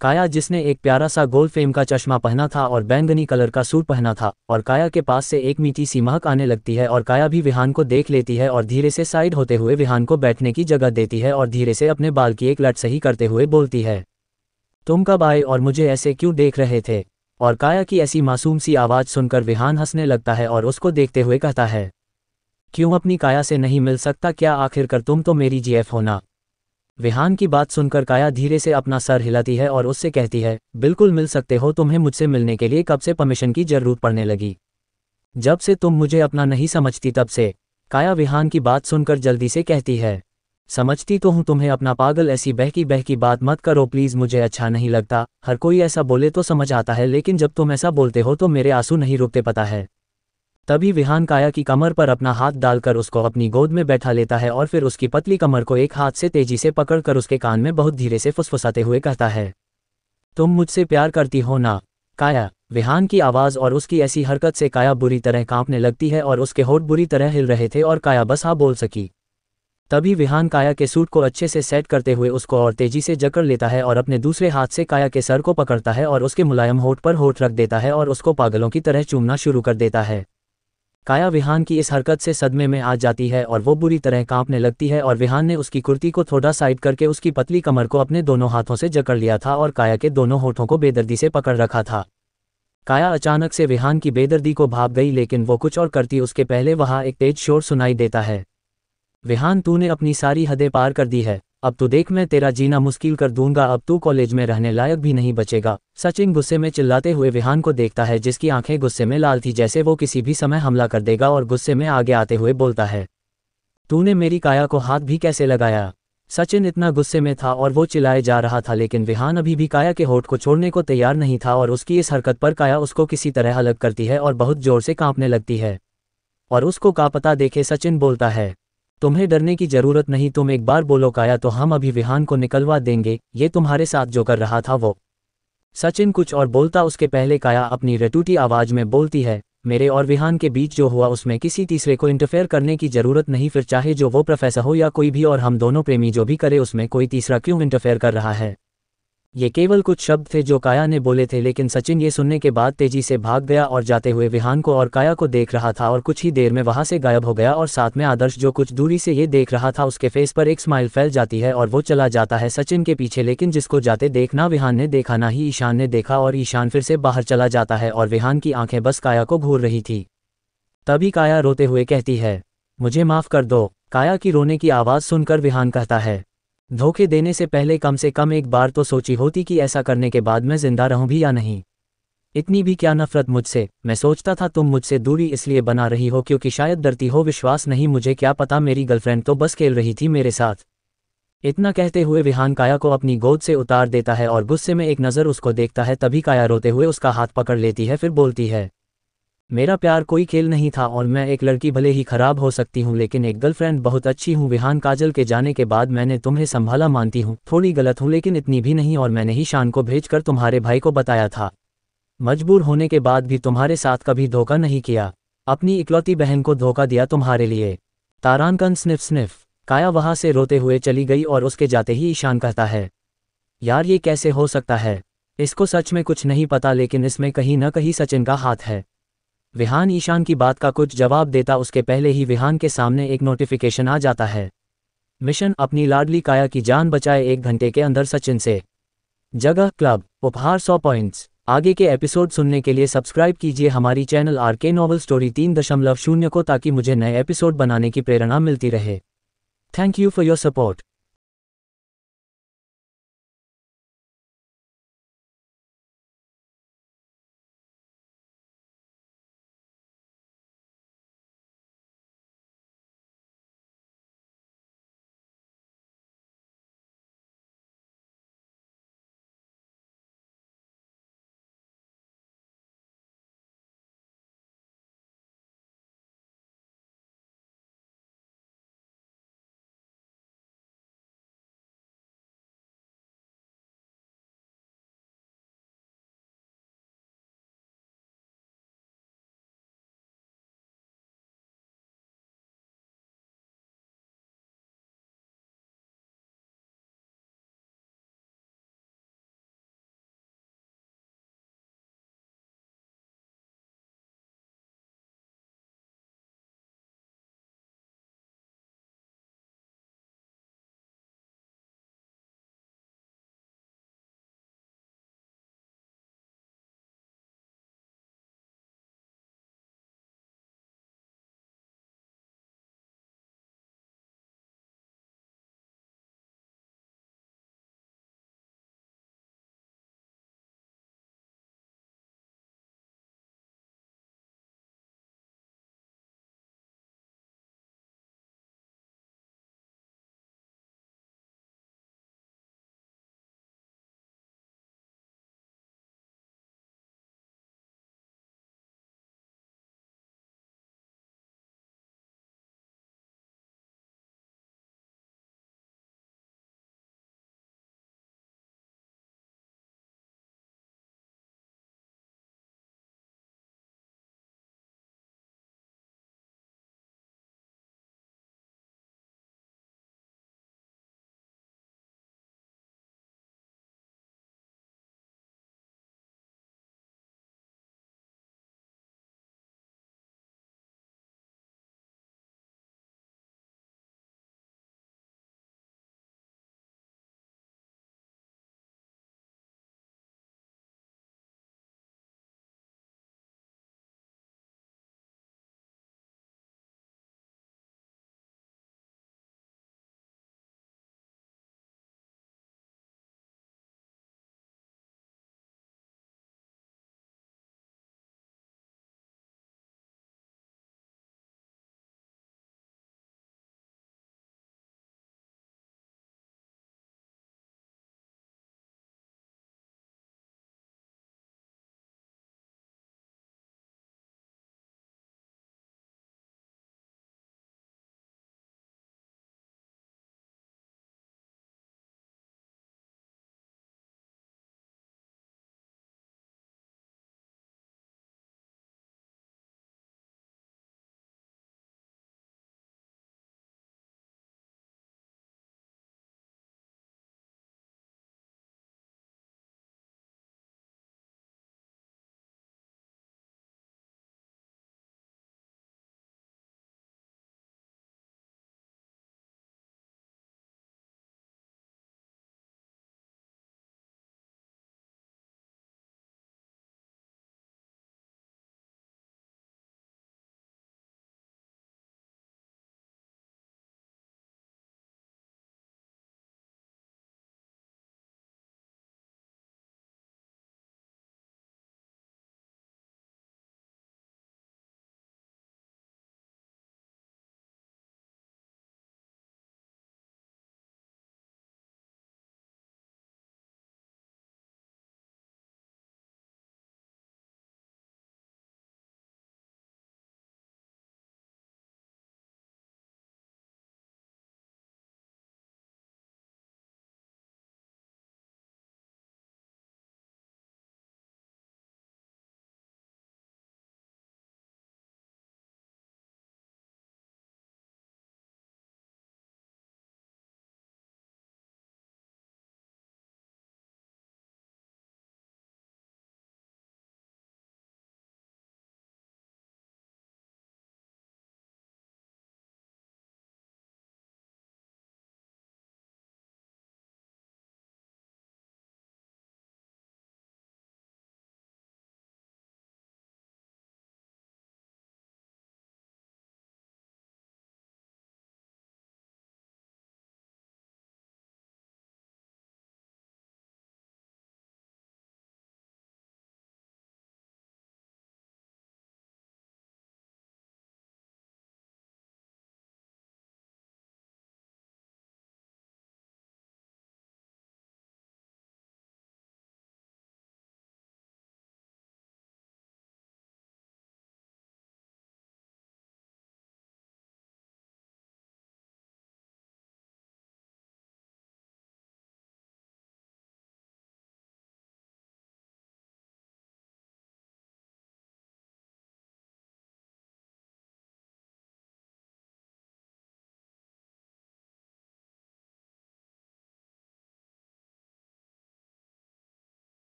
काया, जिसने एक प्यारा सा गोल फ्रेम का चश्मा पहना था और बैंगनी कलर का सूट पहना था, और काया के पास से एक मीठी सी महक आने लगती है और काया भी विहान को देख लेती है और धीरे से साइड होते हुए विहान को बैठने की जगह देती है और धीरे से अपने बाल की एक लट सही करते हुए बोलती है, तुम कब आए और मुझे ऐसे क्यों देख रहे थे। और काया की ऐसी मासूम सी आवाज़ सुनकर विहान हंसने लगता है और उसको देखते हुए कहता है, क्यों अपनी काया से नहीं मिल सकता क्या, आखिरकार तुम तो मेरी जीएफ हो ना। विहान की बात सुनकर काया धीरे से अपना सर हिलाती है और उससे कहती है, बिल्कुल मिल सकते हो, तुम्हें मुझसे मिलने के लिए कब से परमिशन की जरूरत पड़ने लगी, जब से तुम मुझे अपना नहीं समझती तब से। काया विहान की बात सुनकर जल्दी से कहती है, समझती तो हूँ तुम्हें अपना पागल, ऐसी बहकी बहकी बात मत करो प्लीज़, मुझे अच्छा नहीं लगता। हर कोई ऐसा बोले तो समझ आता है, लेकिन जब तुम ऐसा बोलते हो तो मेरे आंसू नहीं रुकते, पता है। तभी विहान काया की कमर पर अपना हाथ डालकर उसको अपनी गोद में बैठा लेता है और फिर उसकी पतली कमर को एक हाथ से तेजी से पकड़कर उसके कान में बहुत धीरे से फुसफुसाते हुए कहता है, तुम मुझसे प्यार करती हो ना। काया। विहान की आवाज़ और उसकी ऐसी हरकत से काया बुरी तरह कांपने लगती है और उसके होंठ बुरी तरह हिल रहे थे और काया बस हाँ बोल सकी। तभी विहान काया के सूट को अच्छे से सेट करते हुए उसको और तेजी से जकड़ लेता है और अपने दूसरे हाथ से काया के सर को पकड़ता है और उसके मुलायम होंठ पर होंठ रख देता है और उसको पागलों की तरह चूमना शुरू कर देता है। काया विहान की इस हरकत से सदमे में आ जाती है और वो बुरी तरह कांपने लगती है और विहान ने उसकी कुर्ती को थोड़ा साइड करके उसकी पतली कमर को अपने दोनों हाथों से जकड़ लिया था और काया के दोनों होठों को बेदर्दी से पकड़ रखा था। काया अचानक से विहान की बेदर्दी को भाप गई, लेकिन वो कुछ और करती उसके पहले वहाँ एक तेज शोर सुनाई देता है, विहान तूने अपनी सारी हदें पार कर दी है, अब तू देख मैं तेरा जीना मुश्किल कर दूंगा, अब तू कॉलेज में रहने लायक भी नहीं बचेगा। सचिन गुस्से में चिल्लाते हुए विहान को देखता है, जिसकी आंखें गुस्से में लाल थी जैसे वो किसी भी समय हमला कर देगा, और गुस्से में आगे आते हुए बोलता है, तूने मेरी काया को हाथ भी कैसे लगाया। सचिन इतना गुस्से में था और वो चिल्लाए जा रहा था, लेकिन विहान अभी भी काया के होठ को छोड़ने को तैयार नहीं था और उसकी इस हरकत पर काया उसको किसी तरह अलग करती है और बहुत जोर से कांपने लगती है। और उसको कांपता देखे सचिन बोलता है, तुम्हें डरने की जरूरत नहीं, तुम एक बार बोलो काया तो हम अभी विहान को निकलवा देंगे, ये तुम्हारे साथ जो कर रहा था वो। सचिन कुछ और बोलता उसके पहले काया अपनी रटूटी आवाज में बोलती है, मेरे और विहान के बीच जो हुआ उसमें किसी तीसरे को इंटरफेयर करने की जरूरत नहीं, फिर चाहे जो वो प्रोफेसर हो या कोई भी, और हम दोनों प्रेमी जो भी करे उसमें कोई तीसरा क्यों इंटरफेयर कर रहा है। ये केवल कुछ शब्द थे जो काया ने बोले थे, लेकिन सचिन ये सुनने के बाद तेजी से भाग गया और जाते हुए विहान को और काया को देख रहा था और कुछ ही देर में वहां से गायब हो गया, और साथ में आदर्श जो कुछ दूरी से ये देख रहा था उसके फेस पर एक स्माइल फैल जाती है और वो चला जाता है सचिन के पीछे, लेकिन जिसको जाते देखना विहान ने देखा ना ही ईशान ने देखा, और ईशान फिर से बाहर चला जाता है और विहान की आंखें बस काया को घूर रही थी। तभी काया रोते हुए कहती है, मुझे माफ कर दो। काया की रोने की आवाज़ सुनकर विहान कहता है, धोखे देने से पहले कम से कम एक बार तो सोची होती कि ऐसा करने के बाद मैं जिंदा रहूं भी या नहीं। इतनी भी क्या नफरत मुझसे। मैं सोचता था तुम मुझसे दूरी इसलिए बना रही हो क्योंकि शायद डरती हो, विश्वास नहीं, मुझे क्या पता, मेरी गर्लफ्रेंड तो बस खेल रही थी मेरे साथ। इतना कहते हुए विहान काया को अपनी गोद से उतार देता है और गुस्से में एक नज़र उसको देखता है। तभी काया रोते हुए उसका हाथ पकड़ लेती है, फिर बोलती है, मेरा प्यार कोई खेल नहीं था और मैं एक लड़की भले ही खराब हो सकती हूँ लेकिन एक गर्लफ्रेंड बहुत अच्छी हूँ। विहान, काजल के जाने के बाद मैंने तुम्हें संभाला, मानती हूँ थोड़ी गलत हूँ लेकिन इतनी भी नहीं, और मैंने ही शान को भेजकर तुम्हारे भाई को बताया था। मजबूर होने के बाद भी तुम्हारे साथ कभी धोखा नहीं किया, अपनी इकलौती बहन को धोखा दिया तुम्हारे लिए। तारांकन स्निफ स्निफ। काया वहां से रोते हुए चली गई और उसके जाते ही ईशान कहता है, यार ये कैसे हो सकता है, इसको सच में कुछ नहीं पता लेकिन इसमें कहीं न कहीं सचिन का हाथ है। विहान ईशान की बात का कुछ जवाब देता उसके पहले ही विहान के सामने एक नोटिफिकेशन आ जाता है। मिशन, अपनी लाडली काया की जान बचाए 1 घंटे के अंदर सचिन से। जगह, क्लब, उपहार 100 पॉइंट्स। आगे के एपिसोड सुनने के लिए सब्सक्राइब कीजिए हमारी चैनल RK नॉवल स्टोरी 3.0 को ताकि मुझे नए एपिसोड बनाने की प्रेरणा मिलती रहे। Thank you for your support.